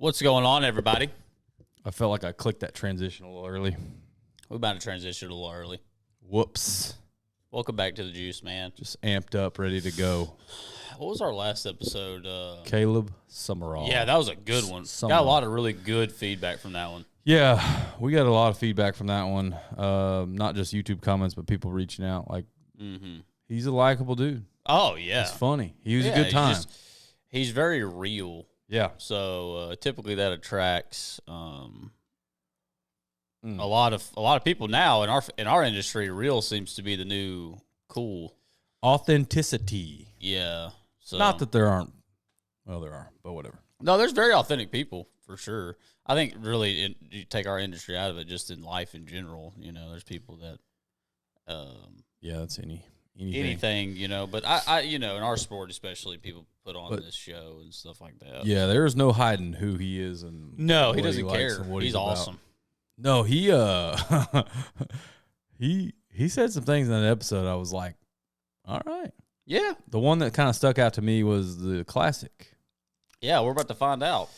What's going on, everybody? I felt like I clicked that transition a little early. We're about to transition a little early. Whoops. Welcome back to the Juice, man. Just amped up, ready to go. What was our last episode? Caleb Summerall. Yeah, that was a good one. Got a lot of really good feedback from that one. Yeah, we got a lot of feedback from that one. Not just YouTube comments, but people reaching out. Like, he's a likable dude. Oh, yeah. He's funny. He was a good time. He's very real. Yeah. So typically that attracts a lot of people now in our industry. Real seems to be the new cool. Authenticity. Yeah. So Not that there aren't. Well, there are, but whatever. No, there's very authentic people for sure. I think really you take our industry out of it, just in life in general. You know, there's people that. Yeah, that's anything, you know. But I in our sport especially, people put on this show and stuff like that. Yeah, there is no hiding who he is and no, he doesn't care. He's awesome. No, he he said some things in that episode. I was like, all right, yeah. The one that kind of stuck out to me was the classic. Yeah, we're about to find out.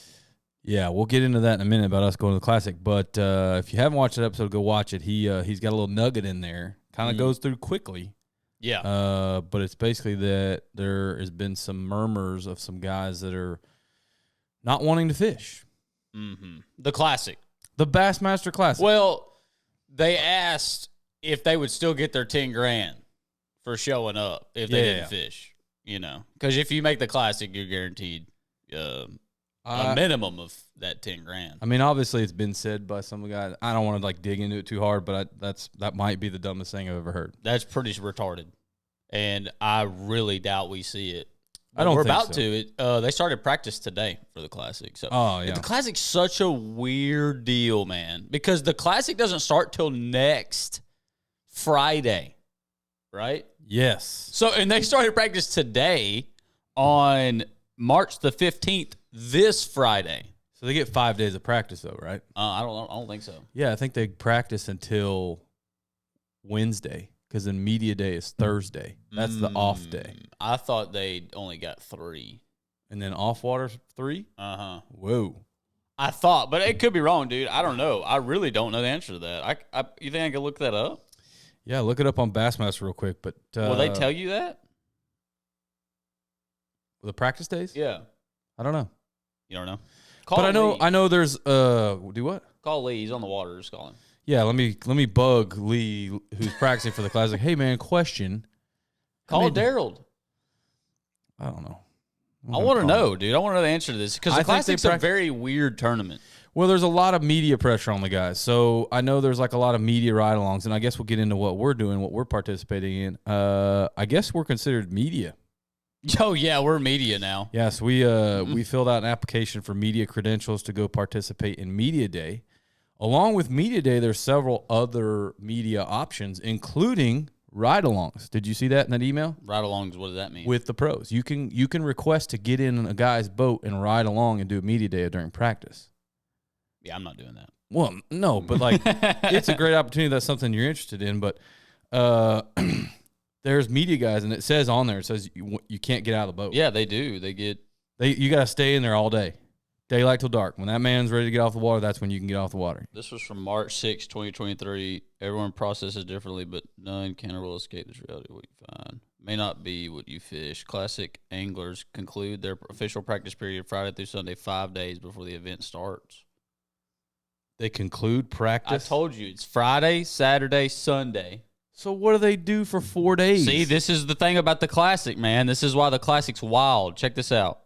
Yeah, we'll get into that in a minute about us going to the classic. But if you haven't watched that episode, go watch it. He's got a little nugget in there. Kind of goes through quickly. Yeah. But it's basically that there has been some murmurs of some guys that are not wanting to fish. Mm-hmm. The classic. The Bassmaster Classic. Well, they asked if they would still get their $10,000 for showing up if they didn't fish. You know, because if you make the classic, you're guaranteed a minimum of that $10,000. I mean, obviously, it's been said by some of the guys. I don't want to dig into it too hard, but that might be the dumbest thing I've ever heard. That's pretty retarded, and I really doubt we see it. I don't. We're think about so. to. They started practice today for the classic. So, the classic's such a weird deal, man, because the classic doesn't start till next Friday, right? Yes. So, and they started practice today on March the 15th. This Friday. So they get 5 days of practice, though, right? I don't think so. Yeah, I think they practice until Wednesday because then media day is Thursday. That's the off day. I thought they only got 3. And then off water 3? Uh-huh. Whoa. I thought, but it could be wrong, dude. I don't know. I really don't know the answer to that. You think I could look that up? Yeah, look it up on Bassmaster real quick. But will they tell you that? The practice days? Yeah. I don't know. You don't know? But I know there's do what? Call Lee. He's on the water. Just call him. Yeah, let me bug Lee, who's practicing for the classic. Hey man, question. Call Daryl. I don't know. I want to know, dude. I want to know the answer to this because the classic's a very weird tournament. Well, there's a lot of media pressure on the guys. So I know there's like a lot of media ride-alongs, and I guess we'll get into what we're doing, what we're participating in. I guess we're considered media. Oh, yeah, we're media now. Yes, we filled out an application for media credentials to go participate in Media Day. Along with Media Day, there's several other media options, including ride-alongs. Did you see that in that email? Ride-alongs, what does that mean? With the pros. You can request to get in a guy's boat and ride along and do a Media Day during practice. Yeah, I'm not doing that. Well, no, but like it's a great opportunity. That's something you're interested in, but there's media guys, and it says on there, it says you can't get out of the boat. Yeah, they do. You got to stay in there all day, daylight till dark. When that man's ready to get off the water, that's when you can get off the water. This was from March 6, 2023. Everyone processes differently, but none can or will escape this reality. What you find may not be what you fish. Classic anglers conclude their official practice period Friday through Sunday, 5 days before the event starts. They conclude practice? I told you, it's Friday, Saturday, Sunday. So what do they do for 4 days? See, this is the thing about the classic, man. This is why the classic's wild. Check this out.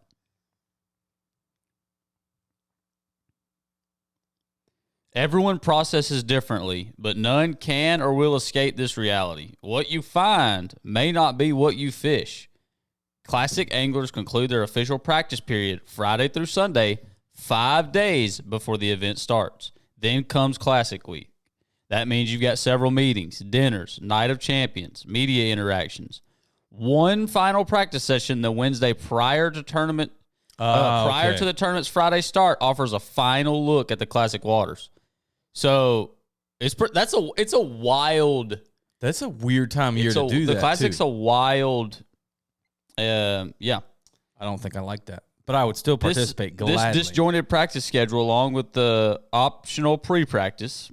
Everyone processes differently, but none can or will escape this reality. What you find may not be what you fish. Classic anglers conclude their official practice period Friday through Sunday, 5 days before the event starts. Then comes Classic Week. That means you've got several meetings, dinners, night of champions, media interactions. One final practice session the Wednesday prior to the tournament's Friday start offers a final look at the Classic waters. So it's a wild. That's a weird time of year to do that. The Classic's a wild. Yeah. I don't think I like that. But I would still participate gladly. This disjointed practice schedule, along with the optional pre-practice,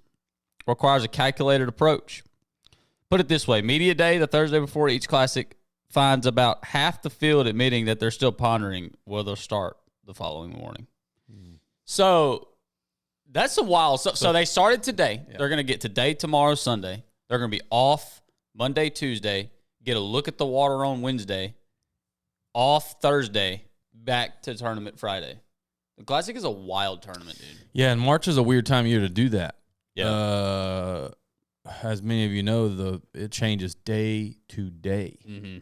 requires a calculated approach. Put it this way, media day, the Thursday before each classic, finds about half the field admitting that they're still pondering whether they'll start the following morning. So that's a wild stuff. So they started today. Yeah. They're going to get today, tomorrow, Sunday. They're going to be off Monday, Tuesday, get a look at the water on Wednesday, off Thursday, back to tournament Friday. The Classic is a wild tournament, dude. Yeah, and March is a weird time of year to do that. Yeah. As many of you know, it changes day to day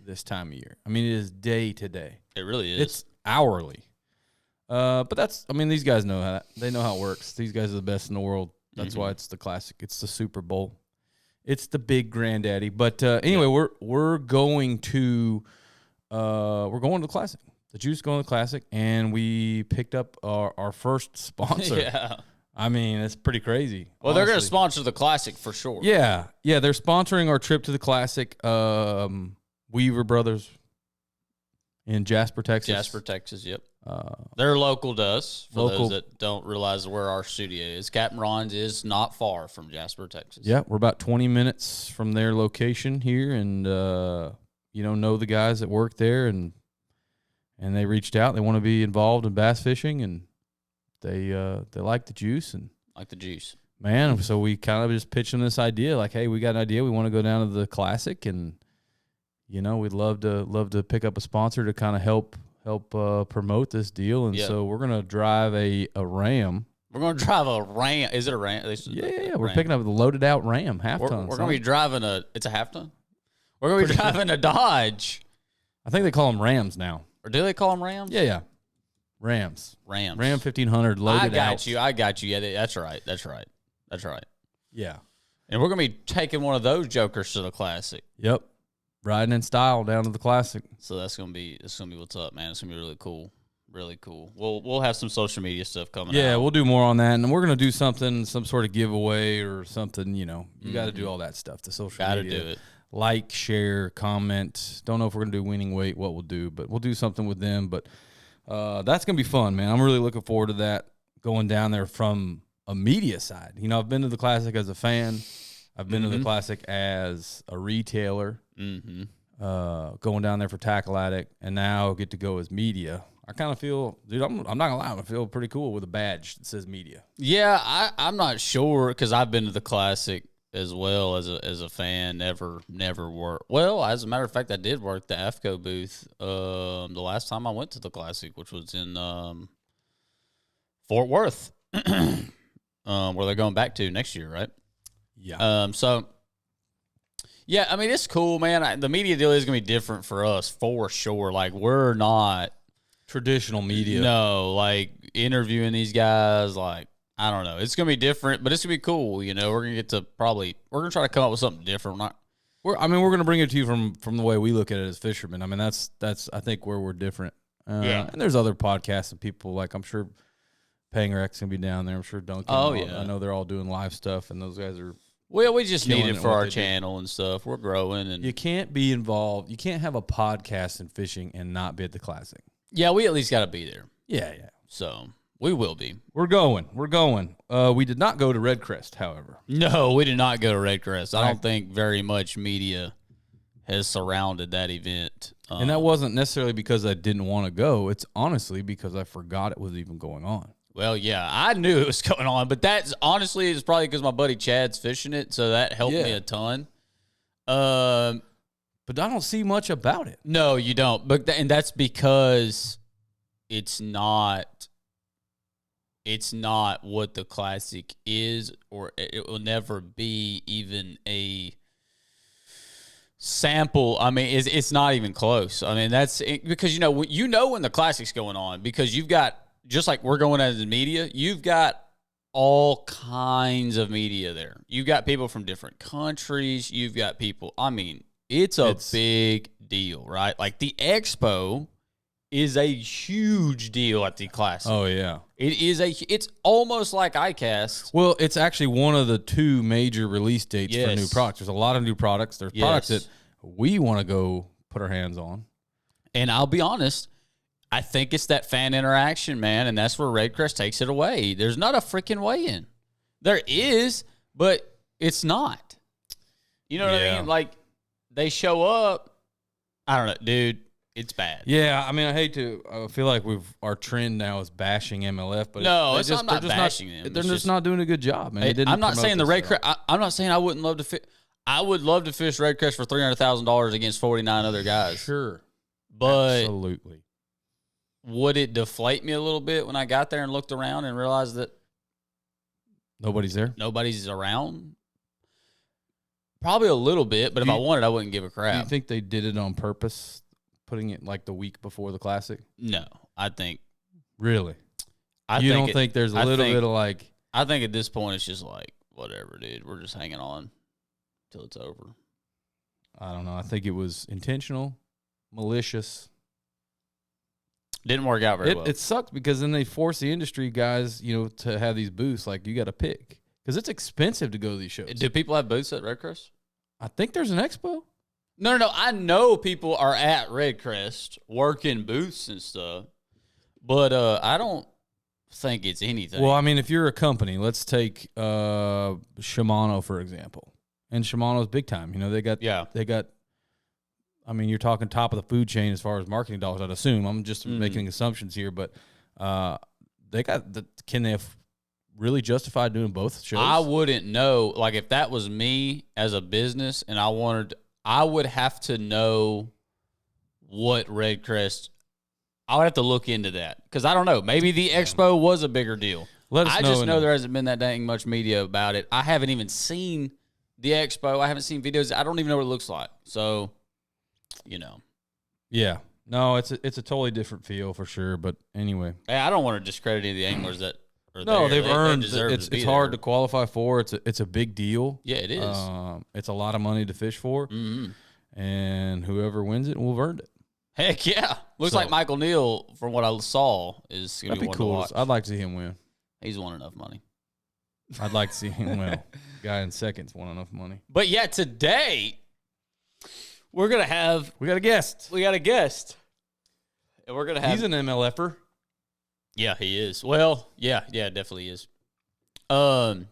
this time of year. I mean, it is day to day. It really is. It's hourly. But these guys know how they know how it works. These guys are the best in the world. That's why it's the Classic. It's the Super Bowl. It's the big granddaddy. But anyway, we're going to the Classic. The Juice going to the Classic, and we picked up our first sponsor. Yeah. I mean, it's pretty crazy. Well, honestly. They're going to sponsor the Classic for sure. Yeah. Yeah, they're sponsoring our trip to the Classic. Weaver Brothers in Jasper, Texas. Jasper, Texas, yep. They're local to us, for those that don't realize where our studio is. Captain Ron's is not far from Jasper, Texas. Yeah, we're about 20 minutes from their location here, and, know the guys that work there, and they reached out. They want to be involved in bass fishing, and they like the juice. Man, so we kind of just pitched them this idea, like, hey, we got an idea. We want to go down to the Classic, and, we'd love to pick up a sponsor to kind of help promote this deal. And so we're going to drive a Ram. We're going to drive a Ram. Is it a Ram? Yeah. We're picking up the loaded out Ram, half-ton. We're going to be driving it's a half-ton? We're going to be driving a Dodge. I think they call them Rams now. Or do they call them Rams? Yeah. Rams. Ram 1500 loaded out. I got you. Yeah, that's right. Yeah. And we're going to be taking one of those jokers to the Classic. Yep. Riding in style down to the Classic. So that's gonna be what's up, man. It's gonna be really cool. Really cool. We'll have some social media stuff coming out. Yeah, we'll do more on that. And we're gonna do some sort of giveaway or something, you gotta do all that stuff. The social media. Gotta do it. Like, share, comment. Don't know if we're gonna do winning weight, what we'll do, but we'll do something with them. But that's gonna be fun, man. I'm really looking forward to that, going down there from a media side. I've been to the Classic as a fan. I've been to the Classic as a retailer, going down there for Tackle Addict, and now get to go as media. I kind of feel, dude, I'm not going to lie, I feel pretty cool with a badge that says media. Yeah, I'm not sure, because I've been to the Classic as well as a fan, never worked. Well, as a matter of fact, I did work the AFCO booth the last time I went to the Classic, which was in Fort Worth, where they're going back to next year, right? Yeah. I mean, it's cool, man. The media deal is going to be different for us, for sure. Like, we're not traditional media. No, like, interviewing these guys, like, I don't know. It's going to be different, but it's going to be cool. We're going to we're going to try to come up with something different. We're going to bring it to you from the way we look at it as fishermen. I mean, that's I think, where we're different. And there's other podcasts and people, like, I'm sure Pangerx going to be down there. I'm sure Duncan. Oh, yeah. I know they're all doing live stuff, and those guys are. Well, we just need it for our channel and stuff. We're growing, and you can't be involved. You can't have a podcast in fishing and not be at the Classic. Yeah, we at least got to be there. Yeah. So we will be. We're going. We did not go to Red Crest, however. No, we did not go to Red Crest. I don't think very much media has surrounded that event. And that wasn't necessarily because I didn't want to go. It's honestly because I forgot it was even going on. Well, yeah, I knew it was going on, but that's honestly is probably because my buddy Chad's fishing it, so that helped me a ton. But I don't see much about it. No, you don't. And that's because it's not what the Classic is, or it will never be even a sample. I mean, it's not even close. I mean, that's because when the Classic's going on, because you've got. Just like we're going as media, you've got all kinds of media there. You've got people from different countries. You've got people. I mean, it's a big deal, right? Like the expo is a huge deal at the Classic. Oh yeah, it's almost like ICAST. Well, it's actually one of the two major release dates for new products. There's a lot of new products. There's products that we want to go put our hands on. And I'll be honest. I think it's that fan interaction, man, and that's where Red Crest takes it away. There's not a freaking weigh-in. There is, but it's not. You know what I mean? Like, they show up. I don't know, dude. It's bad. Yeah, I mean, I feel like our trend now is bashing MLF, but I'm not bashing them. They're just not doing a good job, man. I'm not saying the Red Crest. I'm not saying I wouldn't love to fish. I would love to fish Red Crest for $300,000 against 49 other guys. Sure, but absolutely. Would it deflate me a little bit when I got there and looked around and realized that nobody's there? Nobody's around? Probably a little bit, but if I wanted, I wouldn't give a crap. Do you think they did it on purpose, putting it like the week before the Classic? No, I think. Really? You don't think there's a little bit of like... I think at this point it's just like, whatever, dude. We're just hanging on till it's over. I don't know. I think it was intentional, malicious. Didn't work out very well. It sucked because then they force the industry guys, to have these booths. Like, you got to pick because it's expensive to go to these shows. Do people have booths at Red Crest? I think there's an expo. No. I know people are at Red Crest working booths and stuff, but I don't think it's anything. Well, I mean, if you're a company, let's take Shimano for example, and Shimano's big time. They got. I mean, you're talking top of the food chain as far as marketing dollars, I'd assume. I'm just making assumptions here, but can they have really justified doing both shows? I wouldn't know. Like, if that was me as a business and I would have to know what Red Crest, I would have to look into that because I don't know. Maybe the expo was a bigger deal. I just know there hasn't been that dang much media about it. I haven't even seen the expo. I haven't seen videos. I don't even know what it looks like. So... Yeah. No, it's a totally different feel for sure. But anyway. Hey, I don't want to discredit any of the anglers that are there. They've earned it's hard to qualify for. It's a big deal. Yeah, it is. It's a lot of money to fish for. Mm-hmm. And whoever wins it will have earned it. Heck yeah. Looks like Michael Neal, from what I saw, is going to be one cool. to watch. I'd like to see him win. He's won enough money. I'd like to see him win. Guy in second's won enough money. But yeah, today... We got a guest. And we're going to have... He's an MLFer. Yeah, he is. Well, yeah, definitely is. We're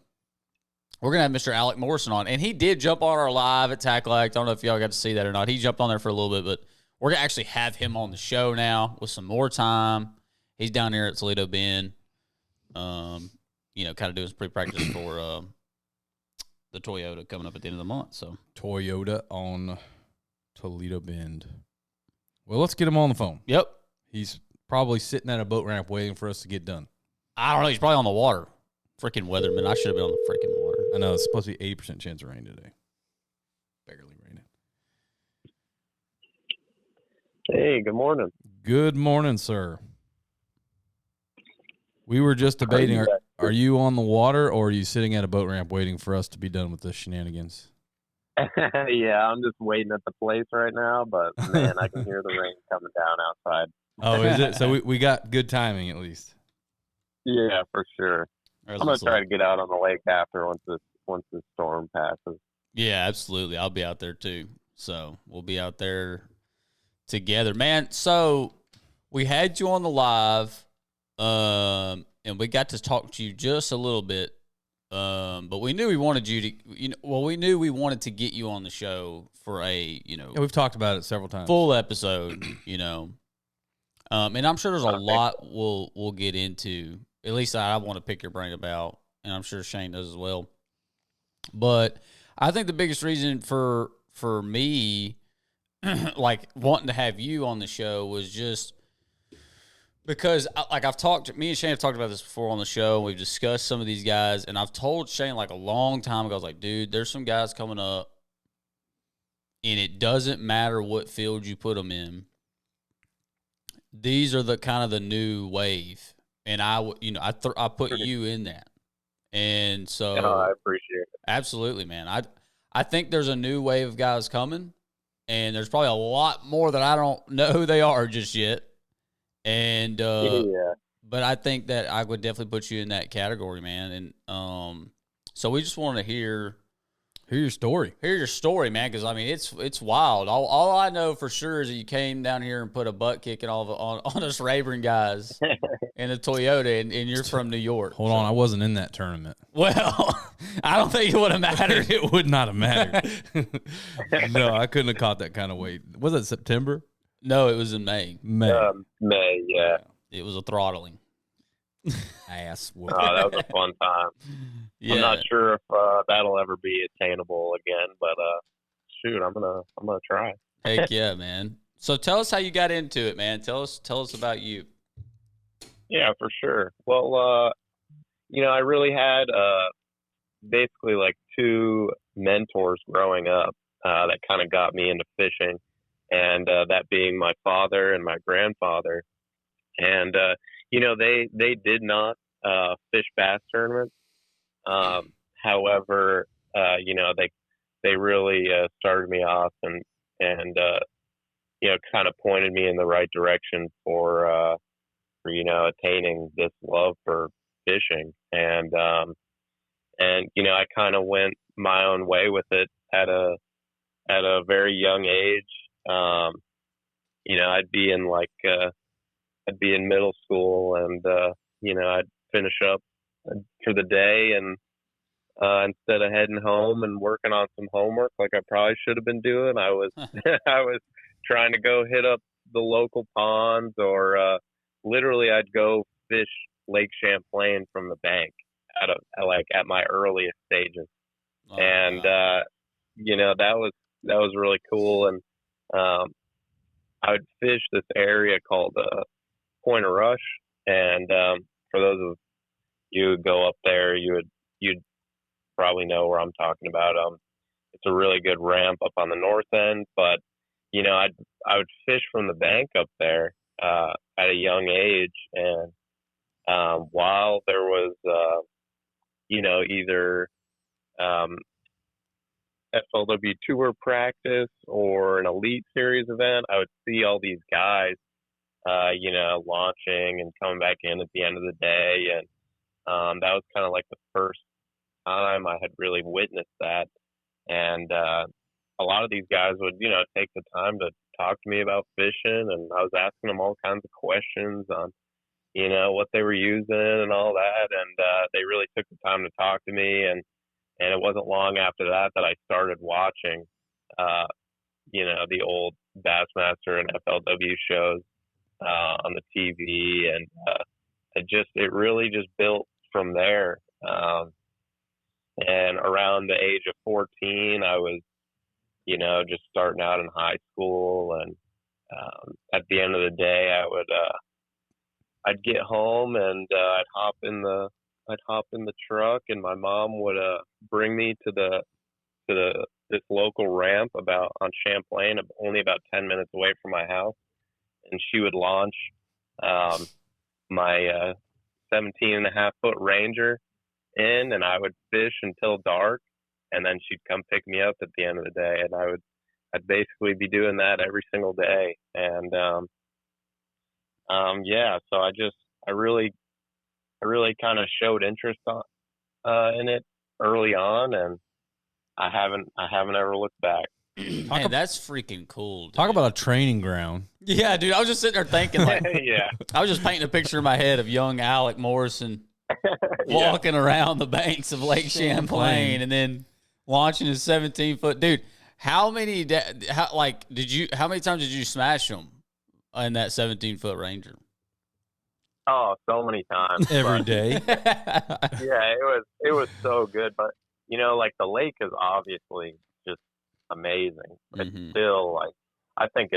going to have Mr. Alec Morrison on. And he did jump on our live at Tackle Act. I don't know if y'all got to see that or not. He jumped on there for a little bit, but we're going to actually have him on the show now with some more time. He's down here at Toledo Bend, kind of doing some pre-practice for the Toyota coming up at the end of the month. So Toyota on... Toledo Bend. Well, let's get him on the phone. Yep. He's probably sitting at a boat ramp waiting for us to get done. I don't know. He's probably on the water. Freaking weatherman. I should have been on the freaking water. I know. It's supposed to be 80% chance of rain today. Barely raining. Hey, good morning. Good morning, sir. We were just debating, are you on the water or are you sitting at a boat ramp waiting for us to be done with this shenanigans? Yeah, I'm just waiting at the place right now, but man, I can hear the rain coming down outside. Oh, is it? So we got good timing at least. Yeah, for sure. I'm gonna try to get out on the lake after once this storm passes. Yeah, absolutely. I'll be out there too. So we'll be out there together, man. So we had you on the live, and we got to talk to you just a little bit. But we knew we wanted you to, we knew we wanted to get you on the show for a, Yeah, we've talked about it several times. Full episode, and I'm sure there's a lot we'll get into. At least I want to pick your brain about, and I'm sure Shane does as well. But I think the biggest reason for me, like wanting to have you on the show was just because, me and Shane have talked about this before on the show. We've discussed some of these guys, and I've told Shane like a long time ago, I was like, dude, there's some guys coming up, and it doesn't matter what field you put them in. These are the kind of the new wave, and I put you in that, and so I appreciate it. Absolutely, man. I think there's a new wave of guys coming, and there's probably a lot more that I don't know who they are just yet. And but I think that I would definitely put you in that category, man. And so we just want to hear Hear your story. Hear your story, man, because, I mean, it's wild. All I know for sure is that you came down here and put a butt kicking on us Rayburn guys in a Toyota, and you're from New York. Hold on, I wasn't in that tournament. Well, I don't think it would have mattered. It would not have mattered. No, I couldn't have caught that kind of weight. Was it September? No, it was in May. May, yeah. It was a throttling. Ass. Oh, that was a fun time. Yeah. I'm not sure if that'll ever be attainable again, but shoot, I'm gonna try. Heck yeah, man. So tell us how you got into it, man. Tell us about you. Yeah, for sure. Well, I really had basically like two mentors growing up that kind of got me into fishing, and that being my father and my grandfather. And they did not fish bass tournaments. However, they really started me off and kind of pointed me in the right direction for attaining this love for fishing. And I kind of went my own way with it at a very young age. I'd be in middle school, and I'd finish up for the day, and instead of heading home and working on some homework like I probably should have been doing, I was I was trying to go hit up the local ponds, or literally I'd go fish Lake Champlain from the bank at my earliest stages. Oh, and wow. That was really cool. And I would fish this area called Point of Rush, and for those of you who go up there, you'd probably know where I'm talking about. It's a really good ramp up on the north end, but I would fish from the bank up there at a young age, and while there was either FLW Tour practice or an Elite Series event, I would see all these guys launching and coming back in at the end of the day. And that was kind of like the first time I had really witnessed that. And a lot of these guys would, take the time to talk to me about fishing, and I was asking them all kinds of questions on, what they were using and all that. And they really took the time to talk to me. And it wasn't long after that I started watching, the old Bassmaster and FLW shows on the TV, and it really just built from there. And around the age of 14, I was, just starting out in high school, and at the end of the day, I'd get home, and I'd hop in the truck, and my mom would bring me to this local ramp on Champlain, only about 10 minutes away from my house. And she would launch my 17.5-foot Ranger in, and I would fish until dark, and then she'd come pick me up at the end of the day, and I'd basically be doing that every single day. And so I really kind of showed interest in it early on, and I haven't ever looked back. Man, that's freaking cool, dude. Talk about a training ground. Yeah, dude. I was just sitting there thinking, like, yeah. I was just painting a picture in my head of young Alec Morrison walking around the banks of Lake Champlain and then launching his 17-foot. Dude, how many times did you smash him in that 17-foot Ranger? Oh, so many times. Every day. Yeah, it was so good. But, the lake is obviously just amazing. It's still, I think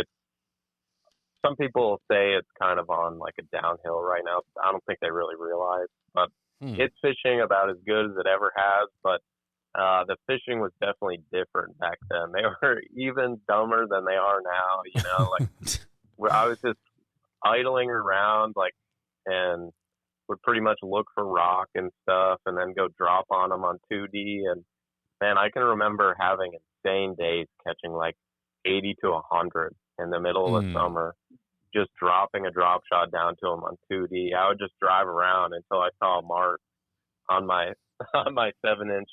some people say it's kind of on, a downhill right now. I don't think they really realize. But it's fishing about as good as it ever has. But the fishing was definitely different back then. They were even dumber than they are now, where I was just idling around, and would pretty much look for rock and stuff, and then go drop on them on 2D. And man, I can remember having insane days catching 80 to 100 in the middle of the summer, just dropping a drop shot down to them on 2D. I would just drive around until I saw a mark on my 7-inch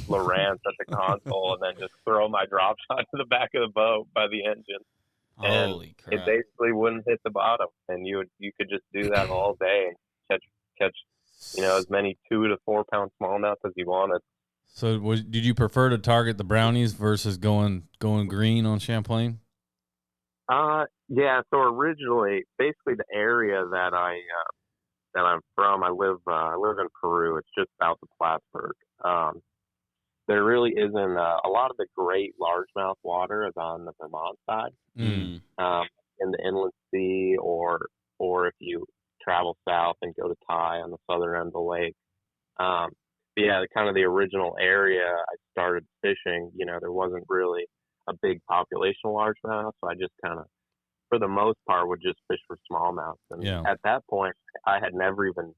Lowrance at the console and then just throw my drop shot to the back of the boat by the engine. And Holy crap. it basically wouldn't hit the bottom. And you could just do that all day and catch as many 2 to 4 pound smallmouth as you wanted. So did you prefer to target the brownies versus going green on Champlain? Yeah. So originally, basically the area that I'm from, I live in Peru. It's just south of Plattsburgh. There really isn't a lot of the great largemouth water is on the Vermont side, in the inland sea, or if you travel south and go to Thai on the southern end of the lake. But yeah, kind of the original area I started fishing, there wasn't really a big population of largemouth, so I just kind of, for the most part, would just fish for smallmouth. And at that point, I had never even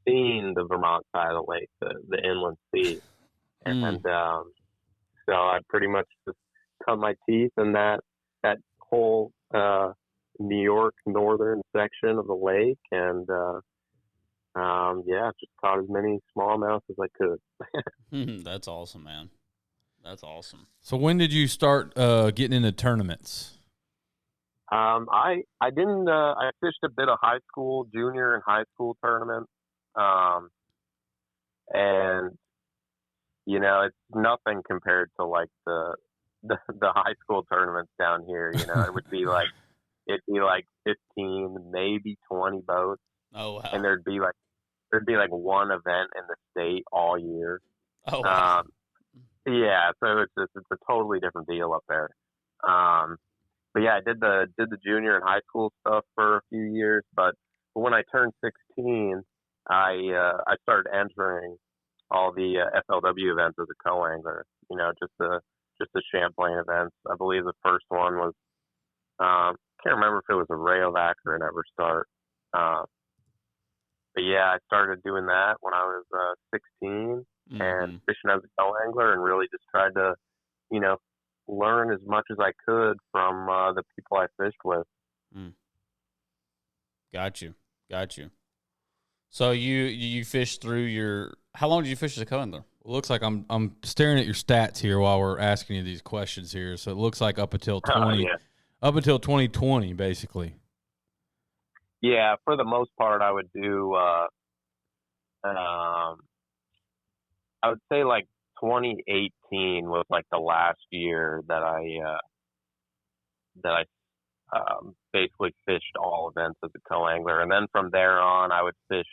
seen the Vermont side of the lake, the inland sea. And so I pretty much just cut my teeth in that whole New York northern section of the lake, and just caught as many smallmouth as I could. That's awesome, man. That's awesome. So when did you start getting into tournaments? I didn't. I fished a bit of high school, junior and high school tournaments, and it's nothing compared to like the high school tournaments down here. It would be like 15, maybe 20 boats. Oh wow! And there'd be like one event in the state all year. Oh wow! Yeah, so it's a totally different deal up there. But yeah, I did the junior and high school stuff for a few years. But when I turned 16, I started entering all the FLW events as a co-angler. Just the Champlain events. I believe the first one was can't remember if it was a Rayovac or an Everstart. But yeah, I started doing that when I was 16 and fishing as a co-angler, and really just tried to, learn as much as I could from the people I fished with. Got you. So you fished through how long did you fish as a co-angler? It looks like I'm staring at your stats here while we're asking you these questions here. So it looks like up until 2020, basically. Yeah, for the most part, I would do. I would say like 2018 was like the last year that I basically fished all events as a co-angler, and then from there on, I would fish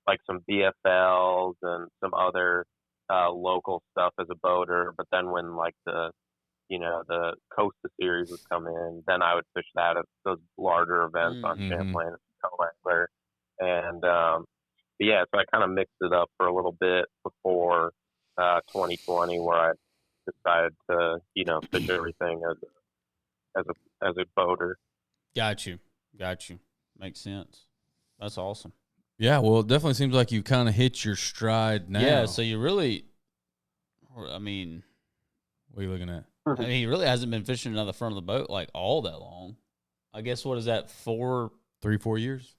like some BFLs and some other local stuff as a boater. But then when like the Costa Series would come in, then I would fish that at those larger events on Champlain as a co-angler. And so I kind of mixed it up for a little bit before 2020, where I decided to fish everything as a boater. Got you. Makes sense. That's awesome. Yeah, well, it definitely seems like you kind of hit your stride now. Yeah, so you really, I mean, what are you looking at? I mean, he really hasn't been fishing on the front of the boat like all that long. I guess, what is that, 4 years?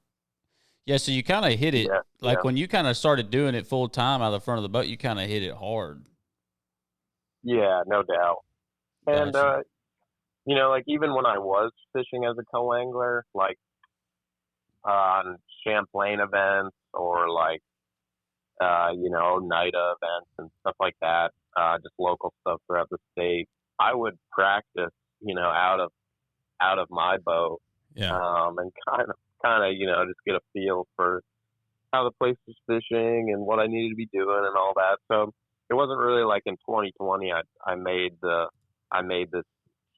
Yeah, so you kind of hit it. When you kind of started doing it full time out of the front of the boat, you kind of hit it hard. Yeah, no doubt. And, Gotcha. like even when I was fishing as a co-angler, like on Champlain events or like, NIDA events and stuff like that, just local stuff throughout the state, I would practice, out of my boat, and kind of, just get a feel for how the place was fishing and what I needed to be doing and all that. So it wasn't really like in 2020 I made this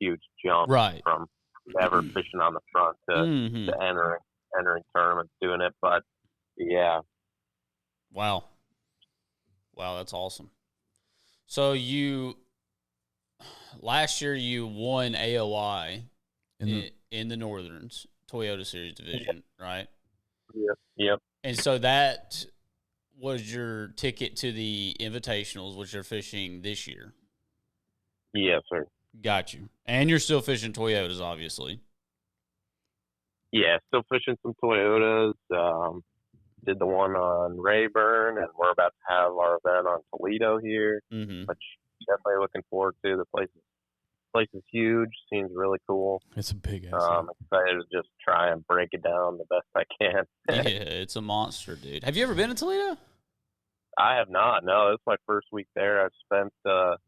huge jump from never fishing on the front to entering tournaments, doing it. But yeah. Wow, that's awesome. So last year you won AOI in the Northerns Toyota Series division, right? Yep. And so that was your ticket to the Invitationals, which you're fishing this year. Yes, sir. Got you. And you're still fishing Toyotas, obviously. Yeah, still fishing some Toyotas. did the one on Rayburn, and we're about to have our event on Toledo here, which definitely looking forward to. The place is huge. Seems really cool. It's a big ass. I'm excited to just try and break it down the best I can. Yeah, it's a monster, dude. Have you ever been to Toledo? I have not. No, it's my first week there. I spent the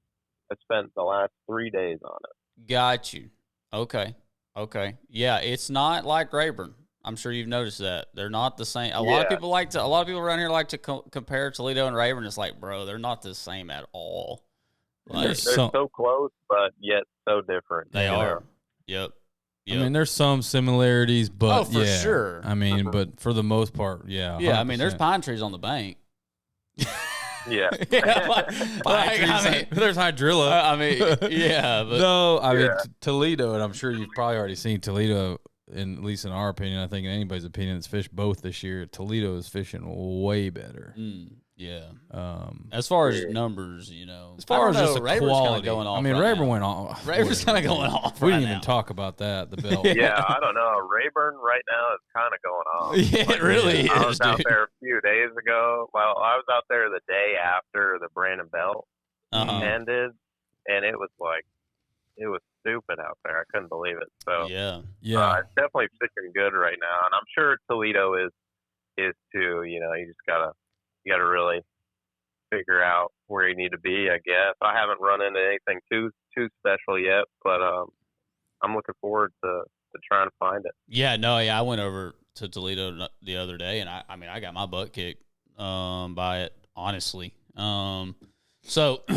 last 3 days on it. Got you. Okay. Yeah, it's not like Rayburn. I'm sure you've noticed that they're not the same. A lot of people around here like to compare Toledo and Rayburn. It's like, bro, they're not the same at all. Like, they're so close, but yet so different. They are. Yep. I mean, there's some similarities, but for sure. I mean, but for the most part, yeah. 100%. Yeah, I mean, there's pine trees on the bank. Yeah. I mean, there's hydrilla. I mean, yeah. But, no, I mean, Toledo, and I'm sure you've probably already seen Toledo, at least in our opinion, I think in anybody's opinion that's fished both this year, Toledo is fishing way better. Yeah. As far as numbers, as far as just the Rayburn's quality going off. I mean, Rayburn went off. Rayburn's kind of going off. We didn't even talk about that. The belt. Yeah, I don't know. Rayburn right now is kind of going off. Yeah, it really is. I was out dude. there a few days ago. Well, I was out there the day after the Brandon Belt ended, and it was stupid out there. I couldn't believe it. So yeah, it's definitely fishing good right now, and I'm sure Toledo is too. You just gotta really figure out where you need to be, I guess. I haven't run into anything too special yet, but I'm looking forward to trying to find it. Yeah, I went over to Toledo the other day, and I got my butt kicked by it, honestly. So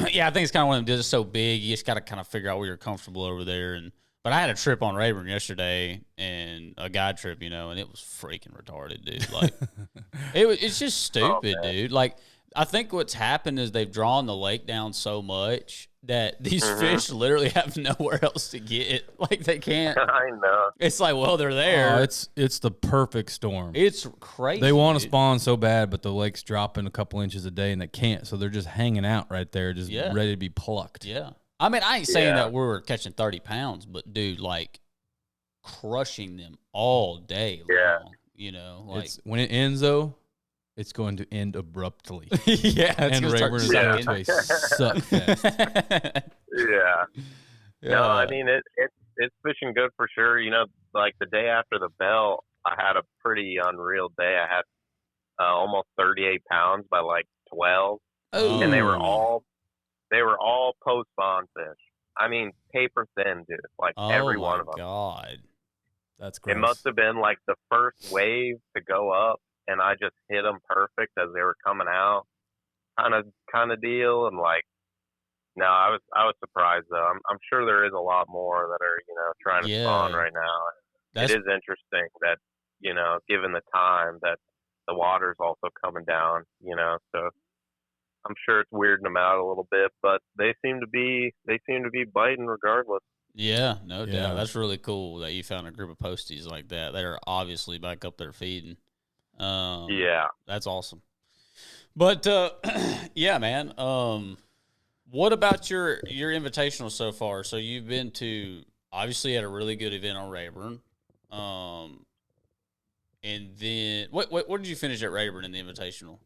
yeah, I think it's kind of one of them. It's so big, you just got to kind of figure out where you're comfortable over there. But I had a trip on Rayburn yesterday, and a guide trip, and it was freaking retarded, dude. Like, it's just stupid, dude. Like, I think what's happened is they've drawn the lake down so much that these fish literally have nowhere else to get. Like, they can't. I know. It's like, well, they're there. It's the perfect storm. It's crazy. They want to spawn so bad, but the lake's dropping a couple inches a day, and they can't. So they're just hanging out right there, just ready to be plucked. Yeah. I mean, I ain't saying that we're catching 30 pounds, but, dude, like, crushing them all day long, like. When it ends, though, it's going to end abruptly. Yeah. And Rayburn is going to suck fest. Yeah. No, I mean, it's fishing good for sure. Like the day after the Bell, I had a pretty unreal day. I had almost 38 pounds by like 12. Oh. And they were all post-spawn fish. I mean, paper thin, dude. Like every one of them. Oh, my God. That's gross. It must have been like the first wave to go up, and I just hit them perfect as they were coming out, kind of deal. And like, no, I was surprised though. I'm sure there is a lot more that are trying to spawn right now. It is interesting that given the time that the water's also coming down. So I'm sure it's weirding them out a little bit, but they seem to be biting regardless. Yeah, no doubt. That's really cool that you found a group of posties like that. They're obviously back up there feeding. That's awesome. But yeah, man. What about your invitational so far? So you've been to, obviously had a really good event on Rayburn. And then what did you finish at Rayburn in the invitational?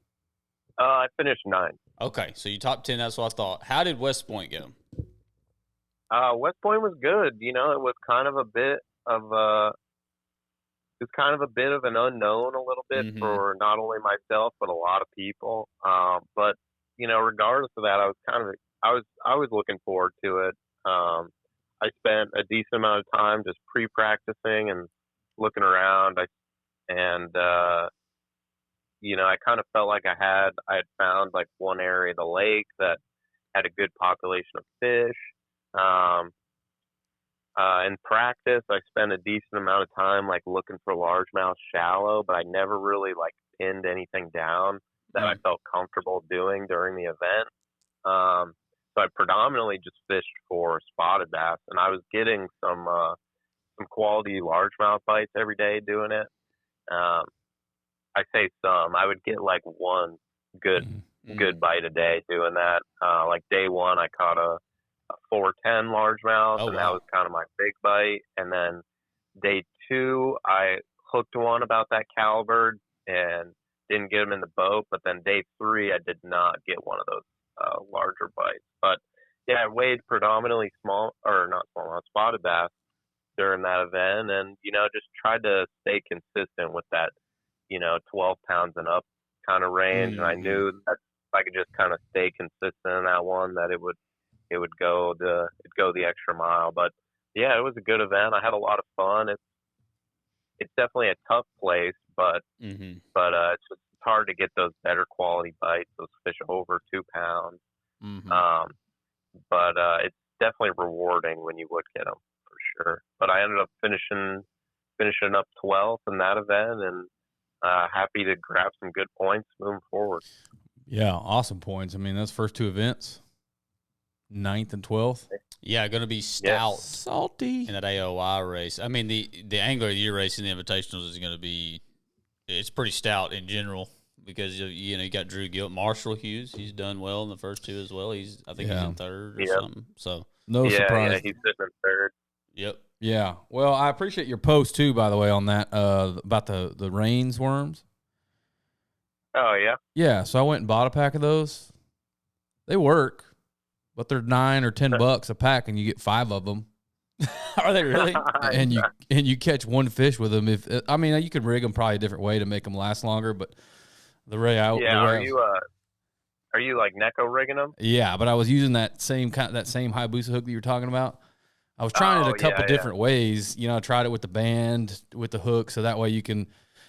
I finished 9th. Okay, so you top 10. That's what I thought. How did West Point go? West Point was good. It was kind of a bit of an unknown a little bit for not only myself but a lot of people. But regardless of that, I was looking forward to it. I spent a decent amount of time just pre-practicing and looking around. I kind of felt like I had found like one area of the lake that had a good population of fish. In practice, I spent a decent amount of time like looking for largemouth shallow, but I never really like pinned anything down that I felt comfortable doing during the event. So I predominantly just fished for spotted bass, and I was getting some quality largemouth bites every day doing it. I say some. I would get like one good bite a day doing that. Like day one, I caught a 410 largemouth, and that was kind of my big bite. And then day 2, I hooked one about that caliber, and didn't get them in the boat. But then day 3, I did not get one of those larger bites. But yeah, I weighed predominantly spotted bass during that event, and just tried to stay consistent with that 12 pounds and up kind of range. Mm-hmm. And I knew that if I could just kind of stay consistent in that one, that it would go the extra mile. But yeah, it was a good event. I had a lot of fun. It's definitely a tough place, but Mm-hmm. it's just hard to get those better quality bites, those fish over 2 pounds. Mm-hmm. But it's definitely rewarding when you would get them, for sure. But I ended up finishing up 12th in that event, and happy to grab some good points moving forward. Yeah, awesome points. I mean, those first 2 events, 9th and 12th. Yeah, going to be stout. Salty. In that AOI race. I mean, the Angler of the Year race in the Invitationals is going to be, it's pretty stout in general, because you got Drew Marshall Hughes. He's done well in the first 2 as well. I think he's in 3rd or something. So no surprise. Yeah, he's sitting in 3rd. Yep. Yeah. Well, I appreciate your post too, by the way, on that about the Rains worms. Oh yeah. Yeah. So I went and bought a pack of those. They work, but they're $9 or $10 a pack, and you get 5 of them. Are they really? and you catch one fish with them. You could rig them probably a different way to make them last longer, but the way I are you like Neko rigging them? Yeah, but I was using that same Hayabusa hook that you were talking about. I was trying it a couple different ways. I tried it with the band, with the hook, so that way you can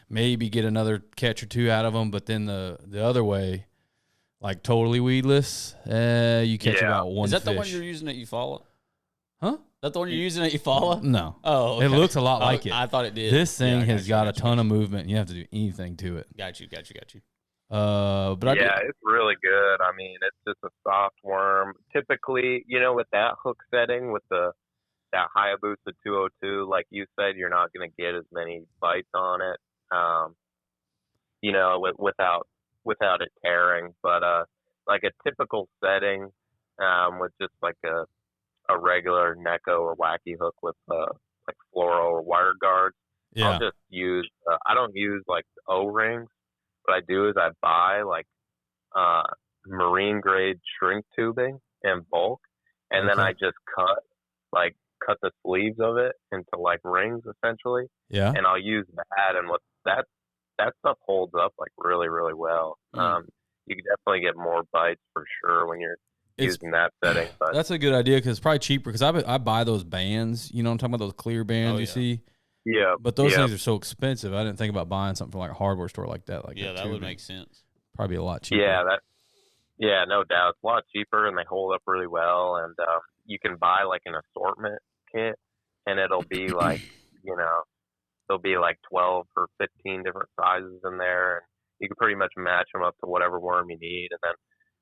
maybe get another catch or 2 out of them. But then the other way, like totally weedless, you catch about one fish. Is that the one you're using at Eufaula? Huh? Is that the one you're using at Eufaula? No. Oh, okay. It looks a lot like it. I thought it did. This thing has got a ton of movement. You have to do anything to it. Got you. But it's really good. I mean, it's just a soft worm. Typically, with that hook setting, with that Hayabusa 202, like you said, you're not going to get as many bites on it, without it tearing. But like a typical setting, with just like a regular Neko or wacky hook with like fluoro or wire guards, I'll just use. I don't use like O-rings. What I do is I buy like marine grade shrink tubing in bulk, and then I just cut the sleeves of it into like rings essentially. Yeah. And I'll use that, and what that stuff holds up like really, really well. You can definitely get more bites for sure when you're using that setting. But that's a good idea, because it's probably cheaper, because I buy those bands, I'm talking about those clear bands you see. Yeah. But those things are so expensive. I didn't think about buying something from like a hardware store like that. That would make sense. Probably a lot cheaper. Yeah, no doubt. It's a lot cheaper, and they hold up really well. And you can buy like an assortment kit, and it'll be like, there'll be like 12 or 15 different sizes in there, and you can pretty much match them up to whatever worm you need. And then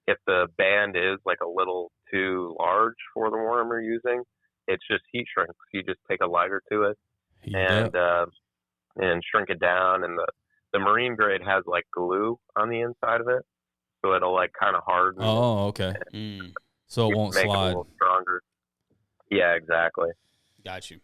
if the band is like a little too large for the worm you're using, it's just heat shrinks. You just take a lighter to it and shrink it down. And the marine grade has like glue on the inside of it, so it'll like kind of harden. Oh, okay. So it won't make slide. it a little stronger. Yeah, exactly. Got you.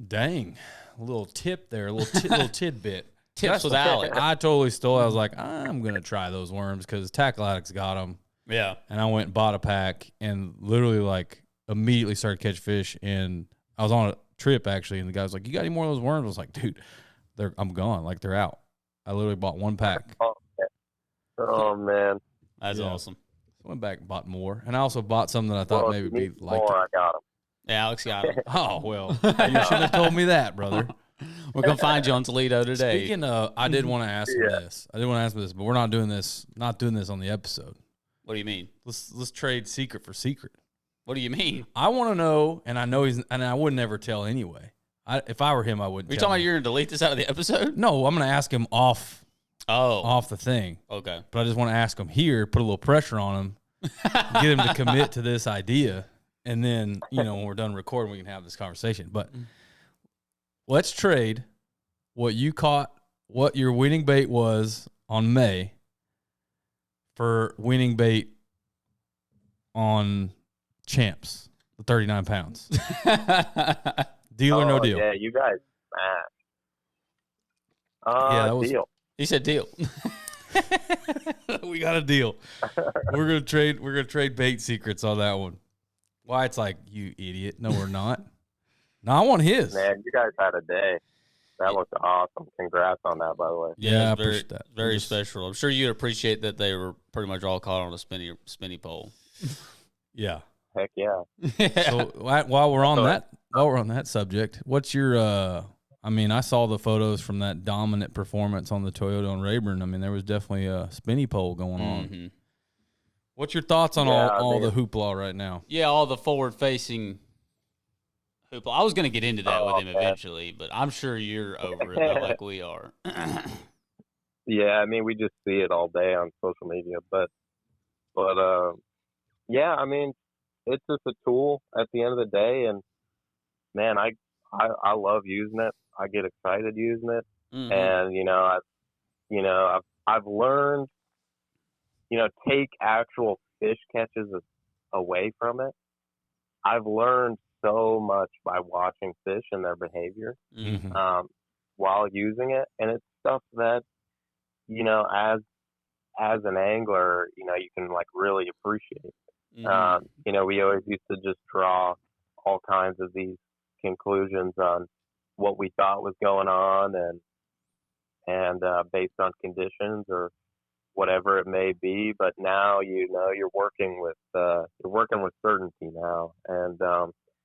Dang, a little tip there, a little tidbit. Tips with Alec. I totally stole. I was like, I'm gonna try those worms because Tackle Addict's got them. Yeah. And I went and bought a pack, and literally like immediately started catching fish. And I was on a trip actually, and the guy was like, "You got any more of those worms?" I was like, "Dude, I'm gone. Like they're out." I literally bought one pack. Oh man, that's awesome. I went back and bought more, and I also bought some that I thought maybe be like. I got them. Yeah, Alex got them. Oh well, you should have told me that, brother. We're gonna find you on Toledo today. Speaking of, I did want to ask this. But we're not doing this. Not doing this on the episode. What do you mean? Let's trade secret for secret. What do you mean? I want to know, and I know and I would never tell anyway. If I were him, I wouldn't. Are you talking about you're gonna delete this out of the episode? No, I'm gonna ask him off the thing. Okay. But I just want to ask him here, put a little pressure on him, get him to commit to this idea, and then when we're done recording, we can have this conversation. But let's trade what you caught, what your winning bait was on May, for winning bait on Champs, the 39 pounds. Deal or no deal? Yeah, you guys smashed. That was deal. He said deal. We got a deal. We're gonna trade bait secrets on that one. Wyatt's like, you idiot. No, we're not. No, I want his. Man, you guys had a day. That looked awesome. Congrats on that, by the way. Yeah, I it's appreciate that. Very special. I'm sure you'd appreciate that they were pretty much all caught on a spinny pole. Yeah. Heck yeah. So while we're on that subject, what's your I mean, I saw the photos from that dominant performance on the Toyota and Rayburn. I mean, there was definitely a spinny pole going on. What's your thoughts on all the hoopla right now? Yeah, all the forward-facing hoopla. I was going to get into that with him eventually, but I'm sure you're over it like we are. Yeah, I mean, we just see it all day on social media. But yeah, I mean, it's just a tool at the end of the day. And, man, I love using it. I get excited using it. And, I've learned, take actual fish catches away from it. I've learned so much by watching fish and their behavior while using it. And it's stuff that, as an angler, you can like really appreciate. We always used to just draw all kinds of these conclusions on what we thought was going on and based on conditions or whatever it may be. But now, you're working with certainty now. And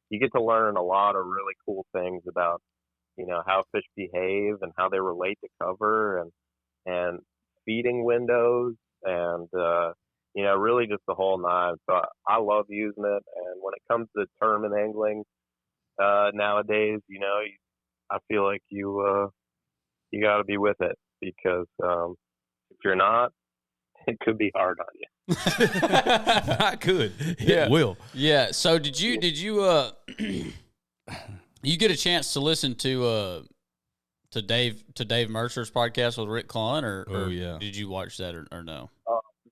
you get to learn a lot of really cool things about, how fish behave and how they relate to cover and feeding windows and, really just the whole nine. So I love using it. And when it comes to tournament angling nowadays, I feel like you got to be with it because if you're not, it could be hard on you. Not good. It will. Yeah. So did you you get a chance to listen to Dave Mercer's podcast with Rick Clunn or did you watch that or no?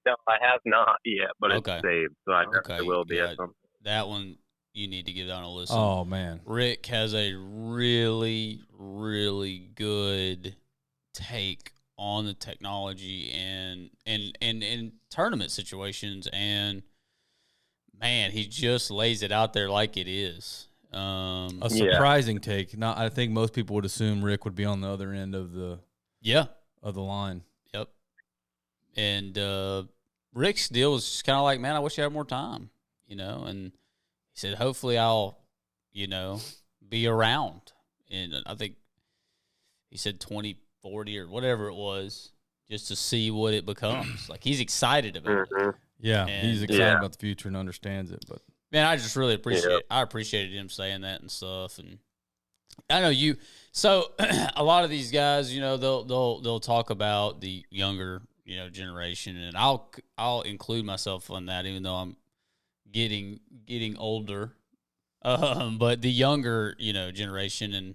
No, I have not yet, but it's saved, so I definitely will be at some. That one you need to give it on a listen. Oh man, Rick has a really, really good take on the technology and in tournament situations, and man, he just lays it out there like it is. A surprising take. Not, I think most people would assume Rick would be on the other end of the line. Yep. And Rick's deal was just kind of like, man, I wish I had more time, and he said, hopefully I'll, be around. And I think he said 2040 or whatever it was, just to see what it becomes. Like, he's excited about it. Yeah, he's excited about the future and understands it. But man, I just really appreciated him saying that and stuff. And I know you. So a lot of these guys, they'll talk about the younger, generation, and I'll include myself on that, even though I'm getting older. But the younger, generation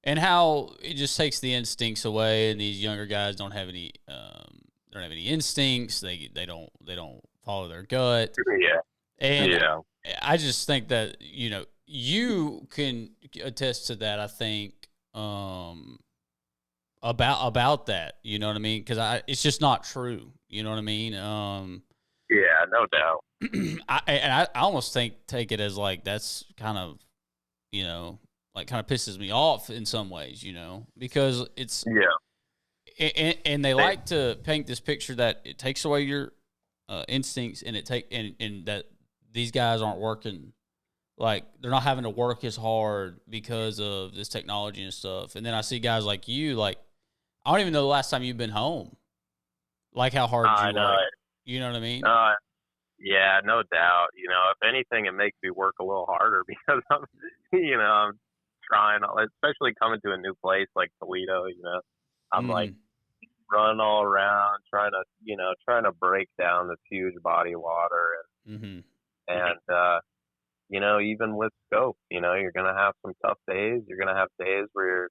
and how it just takes the instincts away, and these younger guys don't have any instincts. They don't follow their gut. Yeah. And I just think that, you can attest to that, I think, about that, you know what I mean? Because it's just not true, you know what I mean? Yeah, no doubt. I almost take it as like that's kind of, kind of pisses me off in some ways, because it's and they like to paint this picture that it takes away your instincts and and that these guys aren't working, like they're not having to work as hard because of this technology and stuff. And then I see guys like you, like I don't even know the last time you've been home, like how hard you work. You know what I mean? Yeah, no doubt. If anything, it makes me work a little harder because I'm trying, especially coming to a new place like Toledo. I'm like running all around trying to break down this huge body of water and even with scope, you're gonna have some tough days. You're gonna have days where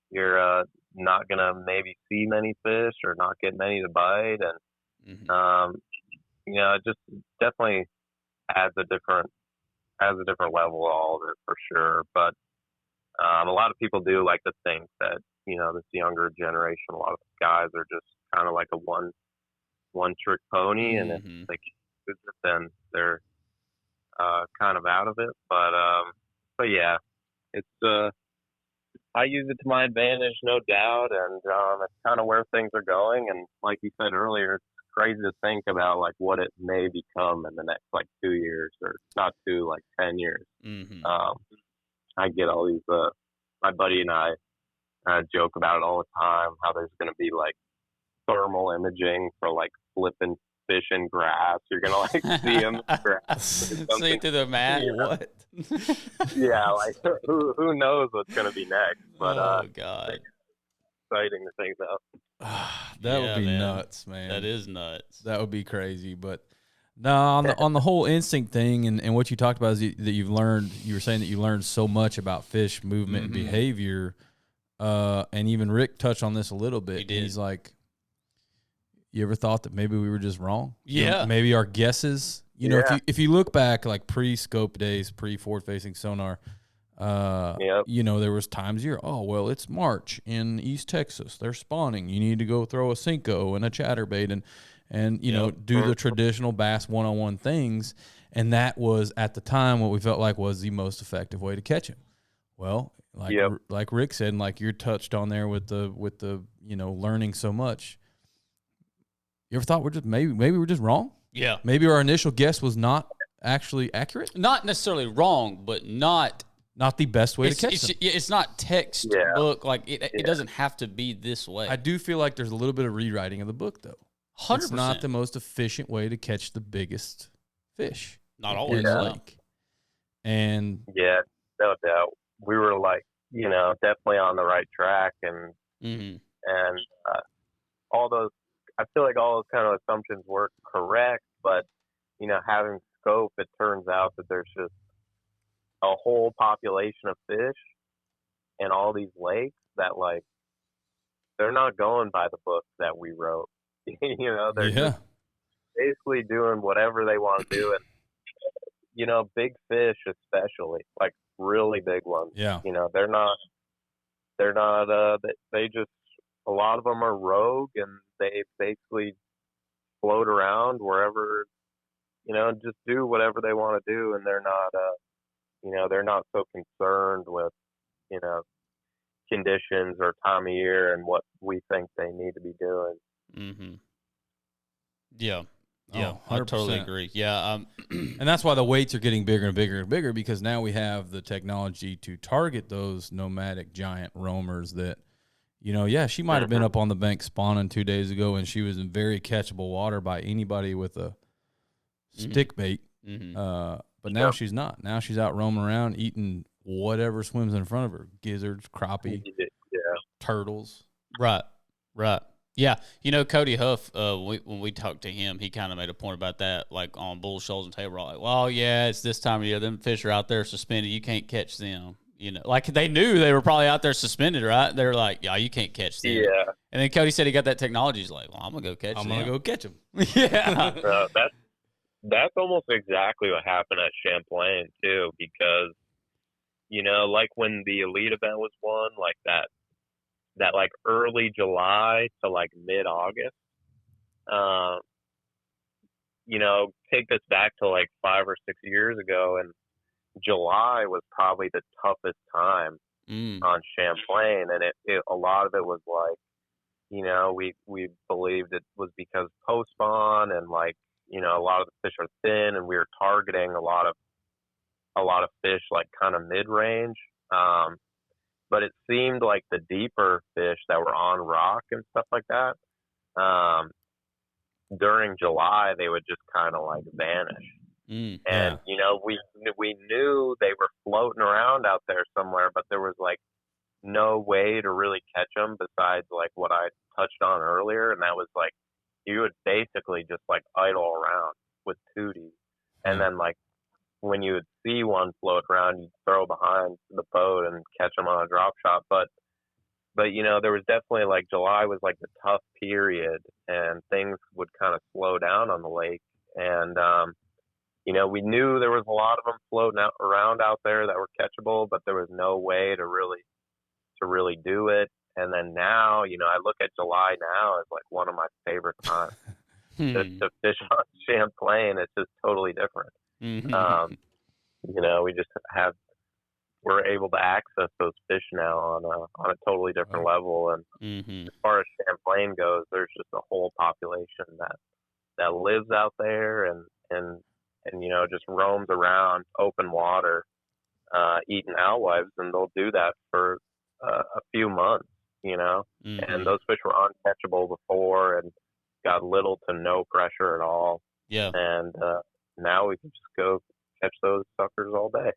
you're not gonna maybe see many fish or not get many to bite, and it just definitely adds a different level to all of it for sure. But a lot of people do like to think that this younger generation, a lot of guys are just kind of like a one trick pony, and if they can't use it, then they're kind of out of it. But yeah, it's I use it to my advantage, no doubt, and it's kind of where things are going. And like you said earlier, it's crazy to think about like what it may become in the next like 2 years, or not 2, like 10 years. I get all these. My buddy and I joke about it all the time, how there's going to be like thermal imaging for like flipping fish in grass. You're gonna like see them in grass. See through the mat. What? Yeah, like who knows what's gonna be next? But oh God, exciting to think about. That would be man. Nuts, man. That is nuts. That would be crazy. But no, on the whole instinct thing, and what you talked about is that you've learned. You were saying that you learned so much about fish movement and behavior. And even Rick touched on this a little bit. He did. He's like, you ever thought that maybe we were just wrong? Yeah. Maybe our guesses. You know, if you look back like pre-scope days, pre-forward-facing sonar, you know, there was times you're, oh, well, it's March in East Texas. They're spawning. You need to go throw a Cinco and a chatterbait and you know, do the traditional bass one-on-one things. And that was, at the time, what we felt like was the most effective way to catch him. Well, like Rick said, and like you're touched on there with the you know, learning so much. You ever thought we're just maybe we're just wrong? Yeah. Maybe our initial guess was not actually accurate? Not necessarily wrong, but not the best way to catch them. It's not textbook. Like it doesn't have to be this way. I do feel like there's a little bit of rewriting of the book, though. 100%. It's not the most efficient way to catch the biggest fish. Not always. And yeah, no doubt. We were like, you know, definitely on the right track, and all those. I feel like all those kind of assumptions were correct, but you know, having scope, it turns out that there's just a whole population of fish in all these lakes that like they're not going by the book that we wrote. You know, they're just basically doing whatever they want to do, and you know, big fish especially, like really big ones. Yeah. You know, they're not. They just, a lot of them are rogue, and they basically float around wherever, you know, just do whatever they want to do, and they're not, you know, they're not so concerned with, you know, conditions or time of year and what we think they need to be doing. Yeah. Yeah, I totally agree. Yeah, and that's why the weights are getting bigger and bigger and bigger, because now we have the technology to target those nomadic giant roamers that, you know, she might have been up on the bank spawning 2 days ago, and she was in very catchable water by anybody with a stick bait. But now she's not. Now she's out roaming around eating whatever swims in front of her: gizzards, crappie, turtles. Right. Yeah, you know, Cody Huff, when we talked to him, he kind of made a point about that, like on bull shoals and table. Like, well, yeah, it's this time of year. Them fish are out there suspended. You can't catch them. You know, like they knew they were probably out there suspended, right? They're like, yeah, you can't catch them. Yeah. And then Cody said he got that technology. He's like, well, I'm going to go catch them. I'm going to go catch them. Yeah. That's almost exactly what happened at Champlain, too, because, you know, like when the elite event was won, like that like early July to like mid-August, you know, take this back to like 5 or 6 years ago, and July was probably the toughest time on Champlain, and it a lot of it was like, you know, we believed it was because post-spawn, and like, you know, a lot of the fish are thin, and we were targeting a lot of fish like kind of mid-range. But it seemed like the deeper fish that were on rock and stuff like that, during July, they would just kind of like vanish. And, you know, we knew they were floating around out there somewhere, but there was like no way to really catch them besides like what I touched on earlier. And that was like, you would basically just like idle around with tooties. And then like, when you would see one float around, you'd throw behind the boat and catch them on a drop shot. But you know, there was definitely like July was like the tough period, and things would kind of slow down on the lake. And you know, we knew there was a lot of them floating around out there that were catchable, but there was no way to really do it. And then now, I look at July now as like one of my favorite times to fish on Champlain. It's just totally different. Mm-hmm. We just we're able to access those fish now on a totally different level. And as far as Champlain goes, there's just a whole population that lives out there and just roams around open water, eating alewives, and they'll do that for a few months, and those fish were uncatchable before and got little to no pressure at all. Yeah. And now we can just go catch those suckers all day.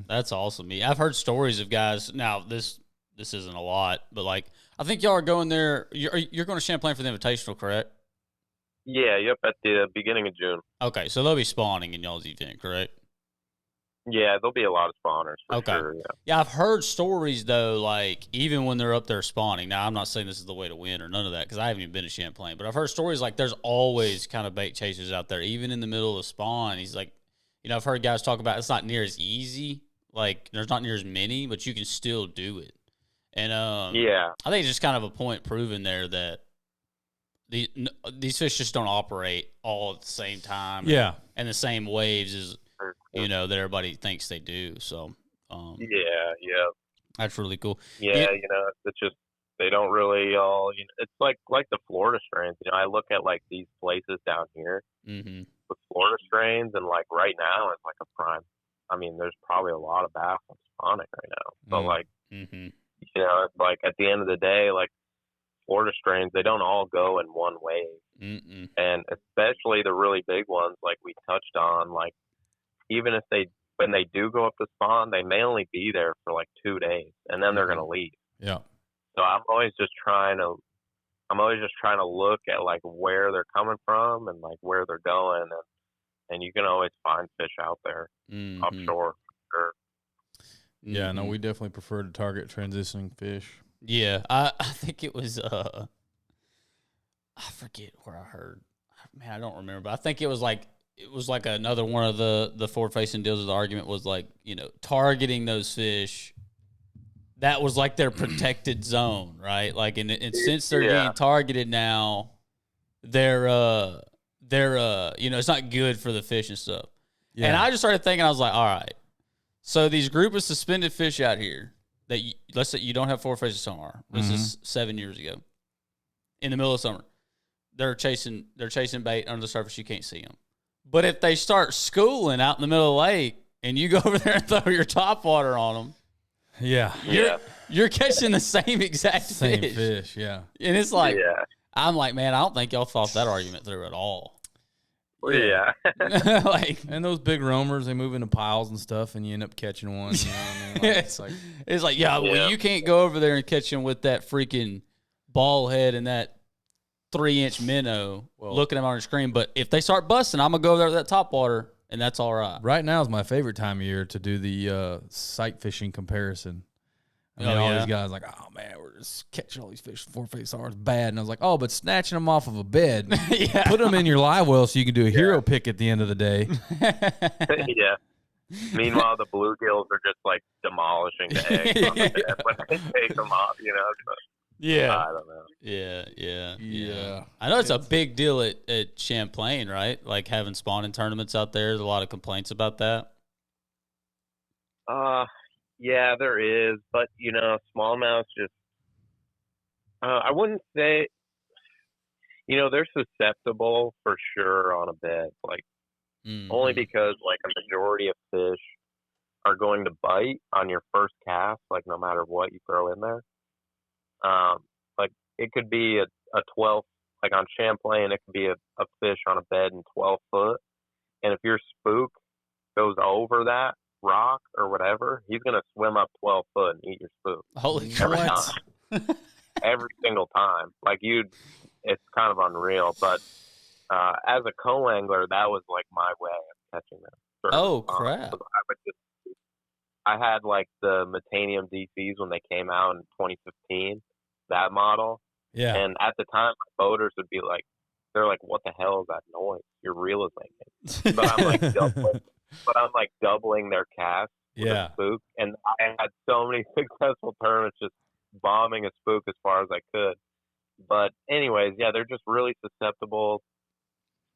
That's awesome. Yeah, I've heard stories of guys. Now this isn't a lot, but like I think y'all are going there. You're going to Champlain for the Invitational, correct? Yeah. Yep. At the beginning of June. Okay, so they'll be spawning in y'all's event, correct? Yeah, there'll be a lot of spawners for okay. sure. Yeah, I've heard stories though, like even when they're up there spawning. Now, I'm not saying this is the way to win or none of that because I haven't even been to Champlain, but I've heard stories like there's always kind of bait chasers out there, even in the middle of spawn. He's like, I've heard guys talk about it's not near as easy. Like there's not near as many, but you can still do it. And I think it's just kind of a point proven there that these fish just don't operate all at the same time. Yeah, and the same waves as that everybody thinks they do. So yeah, that's really cool. Yeah, it's just they don't really all. It's like the Florida strains. I look at like these places down here with Florida strains, and like right now it's like a prime. I mean, there's probably a lot of bass on spawning right now. So like, it's like at the end of the day, like Florida strains, they don't all go in one wave, and especially the really big ones, like we touched on, like even if when they do go up to spawn, they may only be there for like 2 days, and then they're gonna leave. Yeah. So I'm always just trying to look at like where they're coming from and like where they're going, and you can always find fish out there offshore. Sure. Yeah, no, we definitely prefer to target transitioning fish. Yeah, I think it was I forget where I heard. Man, I don't remember. But I think it was like another one of the forward-facing deals of the argument was like, targeting those fish. That was like their protected zone, right? Like, and since they're getting targeted now, they're it's not good for the fish and stuff. Yeah. And I just started thinking, I was like, all right, so these group of suspended fish out here that let's say you don't have forward-facing sonar. This is 7 years ago. In the middle of summer, they're chasing bait under the surface. You can't see them. But if they start schooling out in the middle of the lake and you go over there and throw your top water on them, you're catching the same exact fish. Yeah. And it's like, I'm like, man, I don't think y'all thought that argument through at all. Yeah. And those big roamers, they move into piles and stuff, and you end up catching one. You know what I mean? It's like, well, you can't go over there and catch them with that freaking ball head and that 3-inch minnow looking at them on the screen. But if they start busting, I'm going to go over there with that top water, and that's all right. Right now is my favorite time of year to do the sight fishing comparison. I mean, all these guys like, oh, man, we're just catching all these fish. Four-face are bad. And I was like, oh, but snatching them off of a bed, put them in your live well so you can do a hero pick at the end of the day. Yeah. Meanwhile, the bluegills are just like demolishing the eggs on the bed when they take them off, Yeah. I don't know. Yeah. I know it's a big deal at Champlain, right? Like having spawning tournaments out there. There's a lot of complaints about that. Yeah, there is. But, smallmouths just, I wouldn't say, they're susceptible for sure on a bed. Like, only because, like, a majority of fish are going to bite on your first cast, like, no matter what you throw in there. Like it could be a 12, like on Champlain, it could be a fish on a bed in 12 foot. And if your spook goes over that rock or whatever, he's going to swim up 12 foot and eat your spook. Holy every crap. time. Every single time. Like it's kind of unreal. But as a co-angler, that was like my way of catching them. Oh, crap. I had like the Metanium DCs when they came out in 2015, that model. Yeah. And at the time, my boaters would be like, they're like, what the hell is that noise? Your reel is making. But I'm like doubling their cast with a spook. And I had so many successful tournaments just bombing a spook as far as I could. But anyways, yeah, they're just really susceptible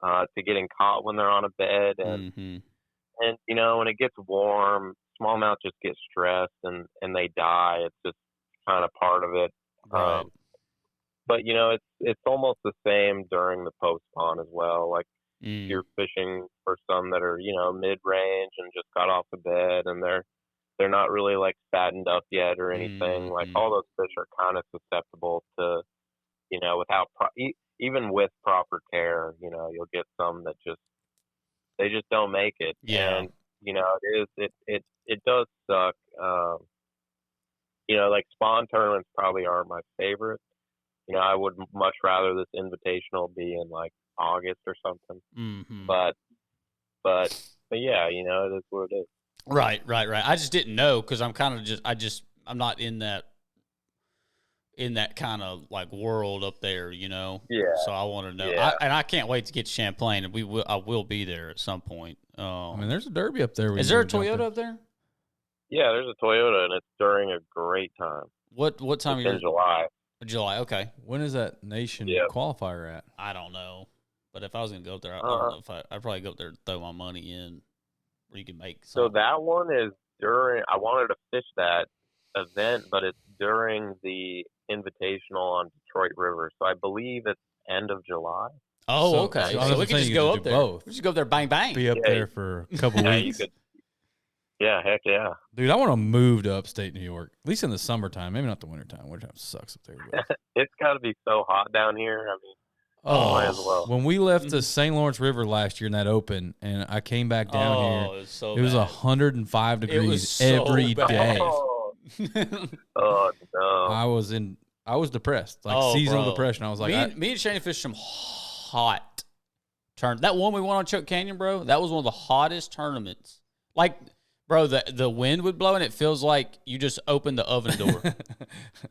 to getting caught when they're on a bed, and you know, when it gets warm, smallmouth just get stressed and they die. It's just kind of part of it. Right. But you know, it's almost the same during the post spawn as well. Like you're fishing for some that are, you know, mid range and just got off the bed, and they're not really like fattened up yet or anything. Like all those fish are kind of susceptible to, you know, even with proper care, you know, you'll get some that they just don't make it. Yeah. And you know, it does suck. You know, like spawn tournaments probably are my favorite. You know, I would much rather this invitational be in like August or something. But yeah, you know, it is what it is. Right. I just didn't know, because I'm kind of I'm not in that kind of like world up there, you know. Yeah. So I want to know, and I can't wait to get to Champlain, and I will be there at some point. I mean, there's a derby up there. Is there a Toyota up there? Yeah, there's a Toyota, and it's during a great time. What time? It's in July. July. Okay. When is that nation qualifier at? I don't know, but if I was gonna go up there, I don't know if I'd probably go up there and throw my money in, where you can make. So that one is during. I wanted to fish that event, but it's during the Invitational on Detroit River. So I believe it's end of July. Oh, okay. So we could just go up there. Both. We just go up there, bang bang. Be up there for a couple weeks. You could. Yeah, heck yeah. Dude, I want to move to upstate New York, at least in the summertime. Maybe not the wintertime. Wintertime sucks up there. It's got to be so hot down here. I mean, might as well. When we left the St. Lawrence River last year in that open, and I came back down here, it was 105 degrees every day. Oh, no. I was depressed, like seasonal depression. I was like, me and Shane fished some hot turn. That one we won on Choke Canyon, bro, that was one of the hottest tournaments. Like, bro, the wind would blow, and it feels like you just opened the oven door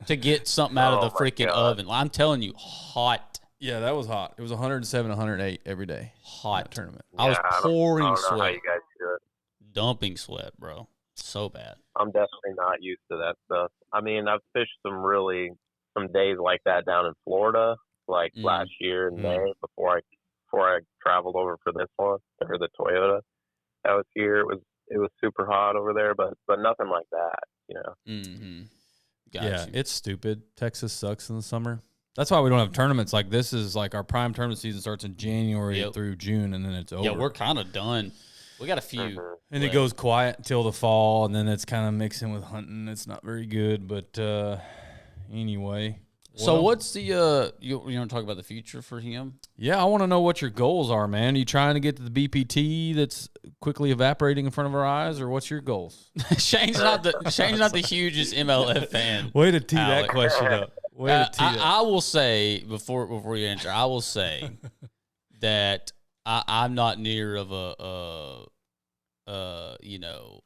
to get something out of the freaking oven. I'm telling you, hot. Yeah, that was hot. It was 107, 108 every day. Hot tournament. I was pouring I don't know sweat. how you guys do it. Dumping sweat, bro. So bad. I'm definitely not used to that stuff. I mean, I've fished some days like that down in Florida, like last year in May before I traveled over for this one, or the Toyota that was here. It was super hot over there, but nothing like that, you know. Yeah, it's stupid. Texas sucks in the summer. That's why we don't have tournaments. Like, this is like our prime tournament season starts in January through June, and then it's over. Yeah, we're kind of done. We got a few. And it goes quiet until the fall, and then it's kind of mixing with hunting. It's not very good, but anyway. So what's the you want to talk about the future for him? Yeah, I want to know what your goals are, man. Are you trying to get to the BPT that's quickly evaporating in front of our eyes, or what's your goals? Shane's not the hugest MLF fan. Way to tee that question up. I will say before you answer, I will say that I'm not near of you know,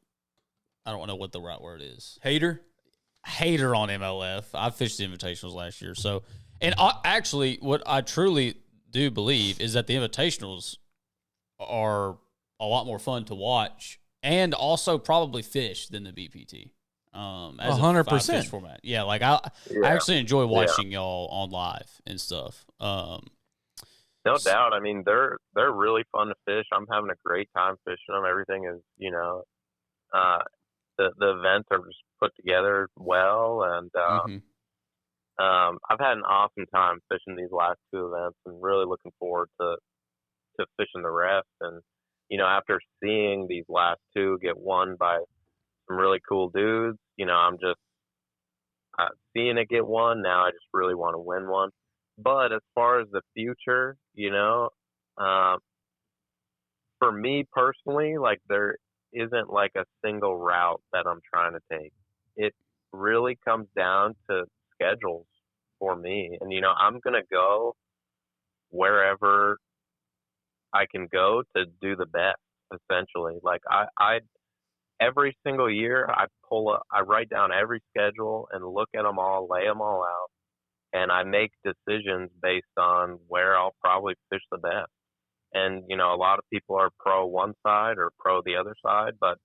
I don't know what the right word is. Hater on MLF. I fished the Invitationals last year. So, and actually what I truly do believe is that the Invitationals are a lot more fun to watch and also probably fish than the BPT. As 100% format. Yeah. Like I actually enjoy watching y'all on live and stuff. No doubt. I mean, they're really fun to fish. I'm having a great time fishing them. Everything is, you know, the events are just put together well, and I've had an awesome time fishing these last two events, and really looking forward to fishing the rest. And you know, after seeing these last two get won by some really cool dudes, you know, I'm just seeing it get won. Now I just really want to win one. But as far as the future, you know, for me personally, like there isn't like a single route that I'm trying to take. It really comes down to schedules for me. And, you know, I'm going to go wherever I can go to do the best, essentially. Like I every single year I write down every schedule and look at them all, lay them all out, and I make decisions based on where I'll probably fish the best. And, you know, a lot of people are pro one side or pro the other side, but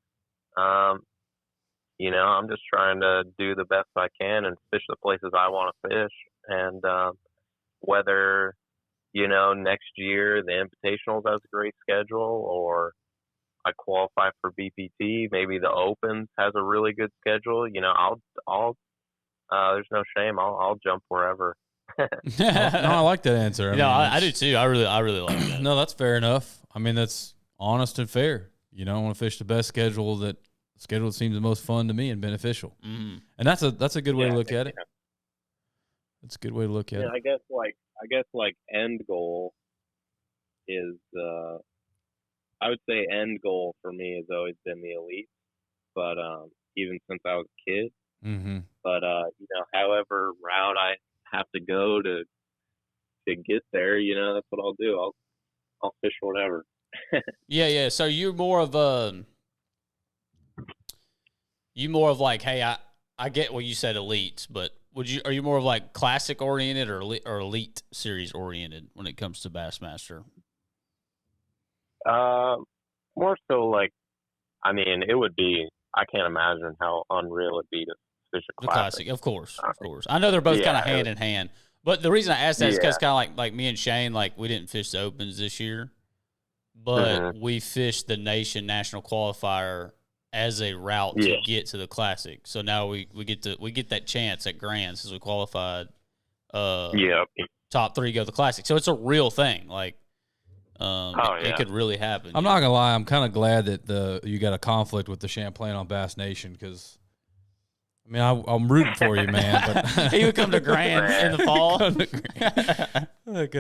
I'm just trying to do the best I can and fish the places I want to fish. And whether, next year the Invitationals has a great schedule, or I qualify for BPT, maybe the Opens has a really good schedule, I'll there's no shame. I'll jump wherever. No, I like that answer. I do too. I really like that. No, that's fair enough. I mean, that's honest and fair. I want to fish the best schedule that seems the most fun to me and beneficial. Mm. And that's a good way to look at it. That's a good way to look at it. I guess end goal is I would say end goal for me has always been the elite, but even since I was a kid. Mm-hmm. But however route I have to go to get there, that's what I'll do. I'll fish whatever. Yeah. So you're more of like, hey, I get what you said, elites, but are you more of like classic oriented or elite series oriented when it comes to Bassmaster? More so it would be. I can't imagine how unreal it'd be to fish a classic. The classic, of course. I know they're both kind of hand in hand, but the reason I asked that is because kind of like me and Shane, we didn't fish the Opens this year, but we fished the national qualifier as a route to get to the classic. So now we get that chance at Grand since we qualified. Top 3 go to the classic. So it's a real thing. It could really happen. I'm not gonna lie. I'm kind of glad that you got a conflict with the Champlain on Bass Nation, because I'm rooting for you, man. But he would come to Grand in the fall. It's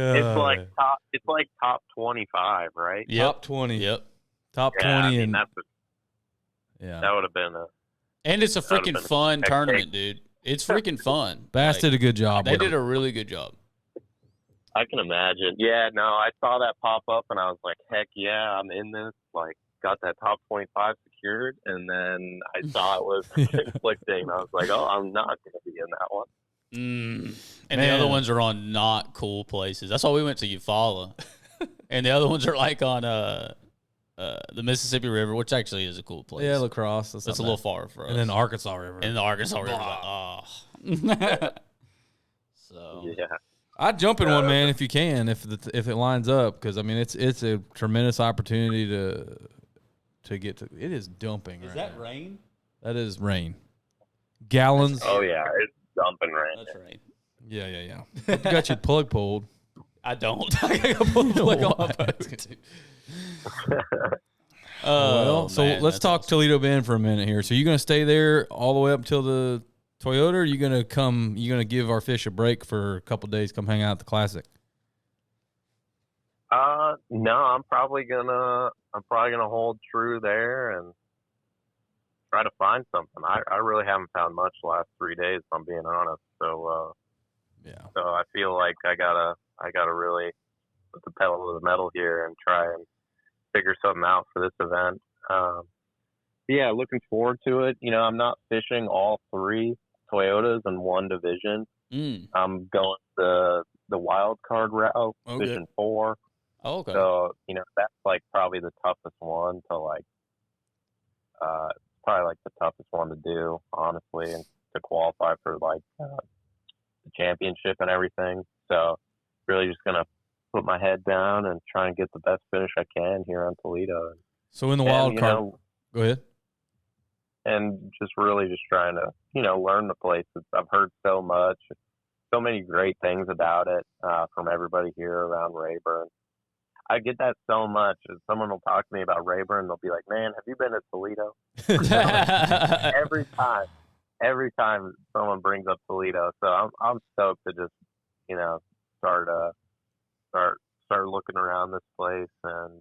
like top 25, right? Yep. Top 20. Yep. Top 20, that would have been and it's a freaking fun tournament, dude. It's freaking fun. Bass did a good job. They did a really good job. I can imagine. Yeah, no, I saw that pop up and I was like, heck yeah, I'm in this. Got that top 25 secured, and then I saw it was conflicting. I was like, oh, I'm not going to be in that one. And the other ones are on not cool places. That's why we went to Eufaula. And the other ones are on the Mississippi River, which actually is a cool place. Yeah, La Crosse. That's a little far for us. And then the Arkansas River. And the Arkansas River. So yeah. I'd jump in one, man, if you can, if it lines up, because it's a tremendous opportunity to get to. It is dumping. Is that rain? That is rain. Gallons. Oh yeah, it's dumping rain. That's rain. Yeah. You got your plug pulled. I don't. I gotta pull the plug on my boat. Let's talk awesome. Toledo Bend for a minute here. So you're gonna stay there all the way up until the Toyota, or you gonna give our fish a break for a couple of days, come hang out at the Classic? No, I'm probably gonna hold true there and try to find something. I really haven't found much the last 3 days, if I'm being honest. So so I feel like I gotta really put the pedal to the metal here and try and figure something out for this event. Yeah, looking forward to it. I'm not fishing all 3 Toyotas in one division. I'm going the wild card route, division 4. Oh, okay. So, that's probably the toughest one to the toughest one to do, honestly, and to qualify for the championship and everything. So really just going to put my head down and try and get the best finish I can here on Toledo. So in the wild card, go ahead. And just trying to, learn the place. I've heard so many great things about it from everybody here around Rayburn. I get that so much. If someone will talk to me about Rayburn, they'll be like, man, have you been to Toledo? Every time someone brings up Toledo. So I'm stoked to just, start looking around this place and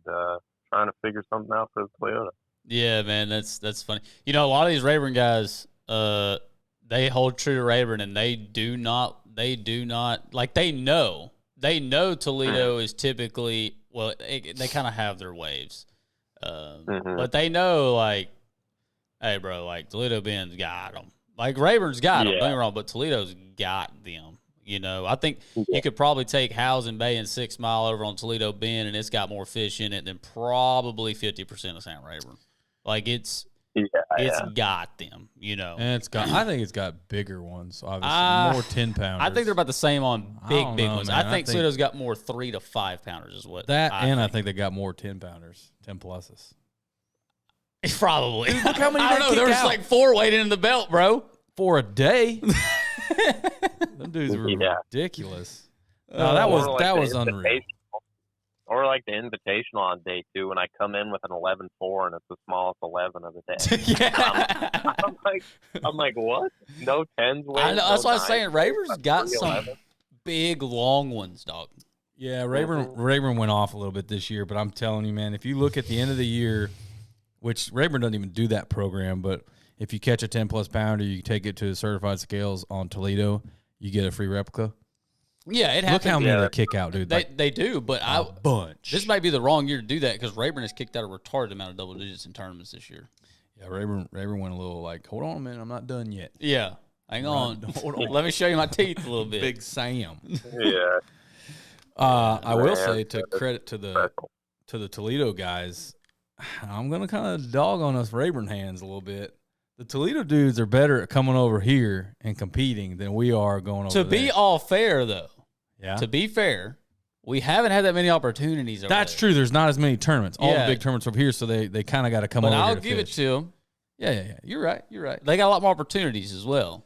trying to figure something out for the Toyota. Yeah, man, that's funny. A lot of these Rayburn guys, they hold true to Rayburn, and they do not they know Toledo is typically, they kind of have their waves. But they know, hey, bro, Toledo Bend's got them. Rayburn's got them, don't get me wrong, but Toledo's got them. I think you could probably take Howsen Bay and 6 Mile over on Toledo Bend, and it's got more fish in it than probably 50% of St. Rayburn. It's got them, And I think it's got bigger ones, obviously. More 10-pounders. I think they're about the same on big ones. Man. I think Toledo's got more 3 to 5 pounders is what I think they got more 10-pounders, 10-pluses. Probably. Dude, look how many I don't know. There was like 4 waiting in the belt, bro. For a day. Them dudes were ridiculous. No, that was unreal. Or like the Invitational on day 2 when I come in with an 11.4 and it's the smallest 11 of the day. Yeah. I'm like, what? No 10s weight? I know, that's no what I was saying. Raybur's got 311. some big, long ones, dog. Yeah, Rayburn went off a little bit this year, but I'm telling you, man, if you look at the end of the year, which Rayburn doesn't even do that program, but if you catch a 10-plus pounder, you take it to the certified scales on Toledo, you get a free replica. Yeah, it happens. Look how many they kick out, dude. They do, but a bunch. This might be the wrong year to do that because Rayburn has kicked out a retarded amount of double digits in tournaments this year. Yeah, Rayburn went a little like, hold on a minute, I'm not done yet. Yeah, hang on. Hold on. Let me show you my teeth a little bit. Big Sam. Yeah. I will say, to credit to the Toledo guys, I'm gonna kind of dog on us Rayburn hands a little bit. The Toledo dudes are better at coming over here and competing than we are going over there. To be all fair, though, yeah. To be fair, we haven't had that many opportunities over That's there. true. There's not as many tournaments. All the big tournaments over here, so they kind of got to come over here to I'll give fish. it to them. Yeah. You're right. They got a lot more opportunities as well.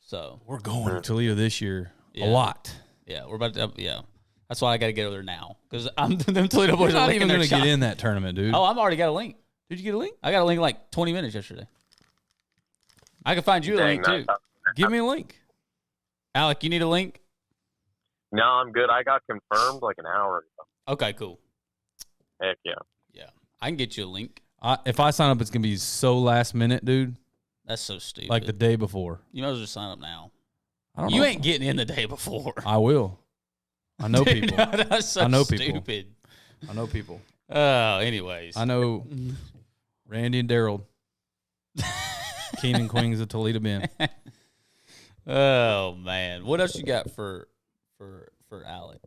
So we're going to Toledo this year a lot. Yeah, we're about to. Yeah, that's why I got to get over there now because them Toledo boys You're are not even going to get in that tournament, dude. Oh, I've already got a link. Did you get a link? I got a link in like 20 minutes yesterday. I can find you a link too. Give me a link. Alec, you need a link? No, I'm good. I got confirmed like an hour ago. Okay, cool. Heck yeah. Yeah, I can get you a link. If I sign up, it's going to be so last minute, dude. That's so stupid. Like the day before. You might as well just sign up now. I don't you know. ain't getting in the day before. I will. I know Dude, people. No, that's so I know stupid. people. I know people. Anyways. I know Randy and Daryl. Keenan Queens of Toledo Ben. Oh man, what else you got for Alec?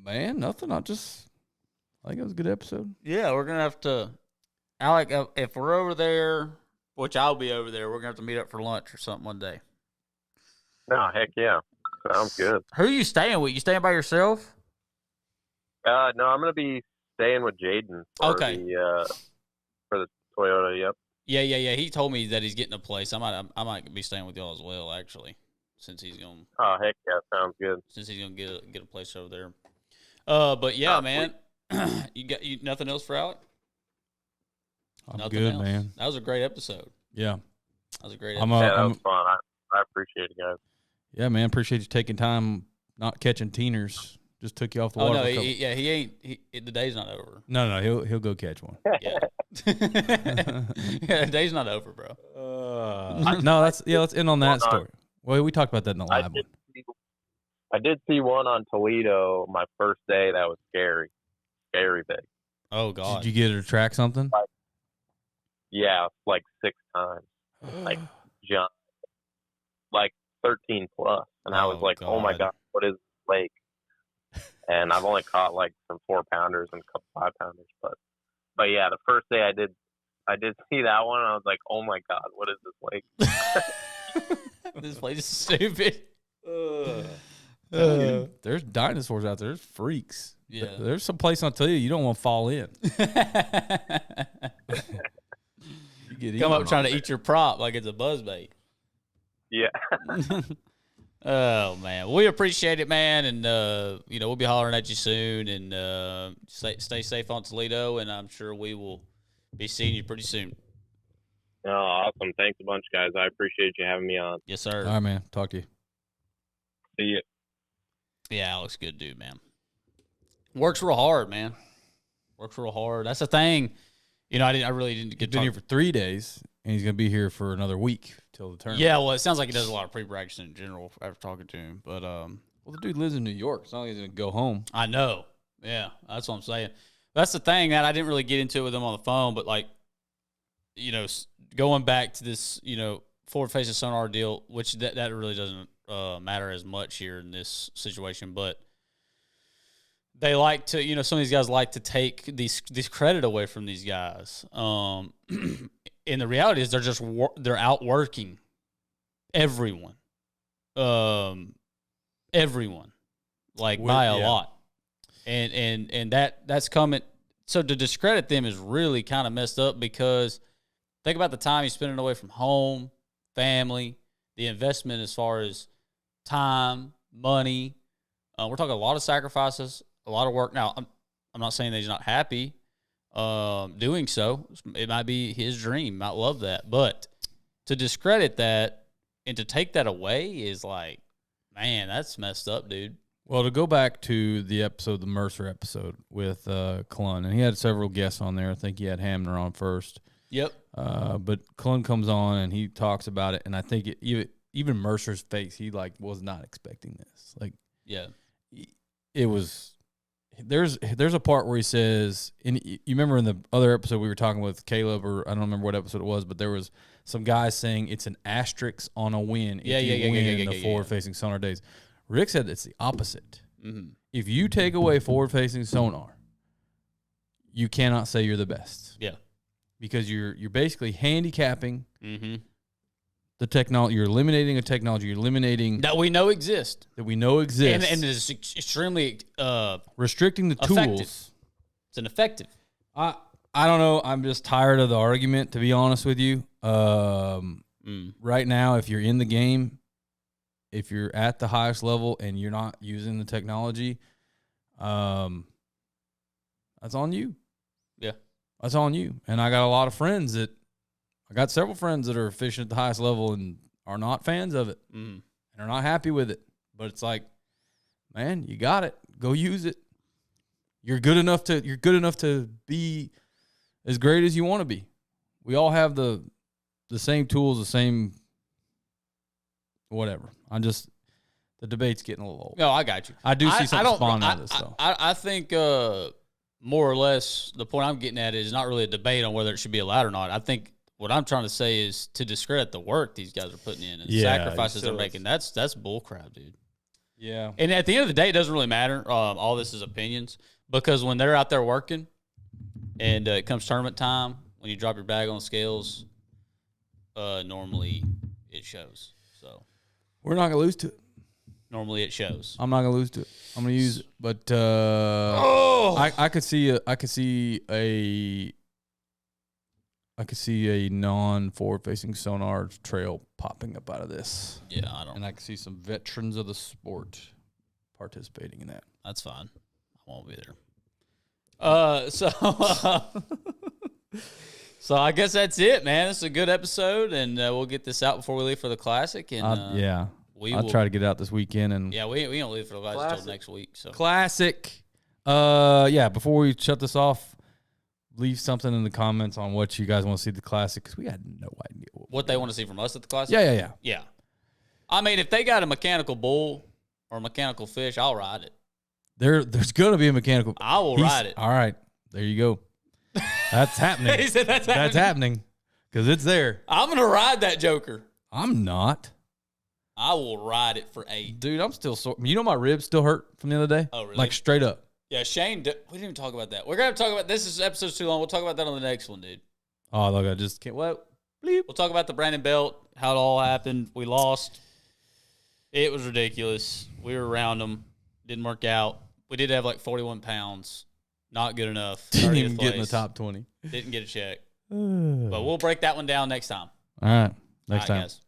Man, nothing. I think it was a good episode. Yeah, we're gonna have to, Alec. If we're over there, which I'll be over there, we're gonna have to meet up for lunch or something one day. No, heck yeah, sounds good. Who are you staying with? You staying by yourself? No, I'm gonna be staying with Jaden. For the Toyota. Yep. Yeah. He told me that he's getting a place. I might be staying with y'all as well, actually, since he's gonna. Oh heck yeah, sounds good. Since he's gonna get a place over there. But yeah, man, you got nothing else for Alec? I'm good, else. Man. That was a great episode. Yeah, that was a great episode. That was fun. I appreciate it, guys. Yeah, man, appreciate you taking time, not catching teeners. Just took you off the water. Oh no, he ain't. The day's not over. No, he'll go catch one. Yeah, the day's not over, bro. No, let's end on that story. Well, we talked about that in the live one. I did see one on Toledo my first day that was scary big. Oh God! Did you get her to track something? Yeah, like 6 times, like jump, like 13 plus, and I was like, God. oh my God, what is this lake? And I've only caught like some 4-pounders and a couple 5-pounders, but yeah, the first day I did see that one, and I was like, oh my God, what is this lake? This place is stupid. There's dinosaurs out there. There's freaks. Yeah. There's some place I'll tell you don't want to fall in. Come up trying to eat your prop like it's a buzzbait. Yeah. Oh man, we appreciate it, man, and we'll be hollering at you soon, and stay safe on Toledo, and I'm sure we will be seeing you pretty soon. Oh, awesome! Thanks a bunch, guys. I appreciate you having me on. Yes, sir. All right, man. Talk to you. See you. Yeah, Alex, good dude, man. Works real hard, man. Works real hard. That's the thing. I really didn't get. He's been here for 3 days, and he's gonna be here for another week till the tournament. Yeah, well, it sounds like he does a lot of pre-practice in general after talking to him. But well, the dude lives in New York. It's not like he's gonna go home. I know. Yeah, that's what I'm saying. That's the thing that I didn't really get into it with him on the phone, but going back to this, forward-facing sonar deal, which that really doesn't matter as much here in this situation, but they like to, some of these guys like to take these credit away from these guys. and the reality is they're outworking everyone, everyone, like by a lot, and that's coming. So to discredit them is really kind of messed up, because think about the time you're spending away from home, family, the investment as far as time, money. We're talking a lot of sacrifices, a lot of work. Now, I'm not saying that he's not happy doing so. It might be his dream. Might love that. But to discredit that and to take that away is like, man, that's messed up, dude. Well, to go back to the Mercer episode with Clun, and he had several guests on there. I think he had Hamner on first. Yep. But Clun comes on and he talks about it, and I think even Mercer's face, he like was not expecting this. Like, yeah, it was. There's a part where he says, and you remember in the other episode we were talking with Caleb, or I don't remember what episode it was, but there was some guys saying it's an asterisk on a win if you win the forward-facing sonar days. Rick said it's the opposite. Mm-hmm. If you take away forward-facing sonar, you cannot say you're the best. Yeah, because you're basically handicapping mm-hmm. the technology. You're eliminating a technology. You're eliminating that we know exists. And is extremely restricting the effective. Tools. It's ineffective. I don't know. I'm just tired of the argument, to be honest with you. Right now, if you're in the game, if you're at the highest level and you're not using the technology, that's on you. Yeah. That's on you. And I got several friends that are fishing at the highest level and are not fans of it and are not happy with it. But it's like, man, you got it. Go use it. You're good enough to be as great as you want to be. We all have the same tools, the same whatever. The debate's getting a little old. No, I got you. I do see something spawn out of this, though. I think more or less the point I'm getting at is not really a debate on whether it should be allowed or not. I think what I'm trying to say is to discredit the work these guys are putting in and sacrifices they're making. That's bullcrap, dude. Yeah. And at the end of the day, it doesn't really matter. All this is opinions, because when they're out there working and it comes tournament time, when you drop your bag on the scales, normally it shows. So we're not gonna lose to it. Normally it shows. I'm not gonna lose to it. I'm gonna use it, but I could see a non-forward facing sonar trail popping up out of this. Yeah, I don't. And I can see some veterans of the sport participating in that. That's fine. I won't be there. So I guess that's it, man. It's a good episode, and we'll get this out before we leave for the Classic. And I'll try to get it out this weekend. And we don't leave for the Classic until next week. So Classic. Before we shut this off, leave something in the comments on what you guys want to see at the Classic, because we had no idea what they want to see from us at the Classic. Yeah. I mean, if they got a mechanical bull or a mechanical fish, I'll ride it. There's going to be a mechanical. I will ride it. All right. There you go. That's happening. He said that's happening because it's there. I'm going to ride that joker. I'm not. I will ride it for 8. Dude, I'm still sore. You know my ribs still hurt from the other day? Oh, really? Like straight up. Yeah, Shane, we didn't even talk about that. We're going to talk about this. Episode's too long. We'll talk about that on the next one, dude. Oh, look, I just can't. What? We'll talk about the Brandon Belt, how it all happened. We lost. It was ridiculous. We were around them. Didn't work out. We did have like 41 pounds. Not good enough. Didn't even get in the top 20. Didn't get a check. But we'll break that one down next time. All right. Next time. Guys.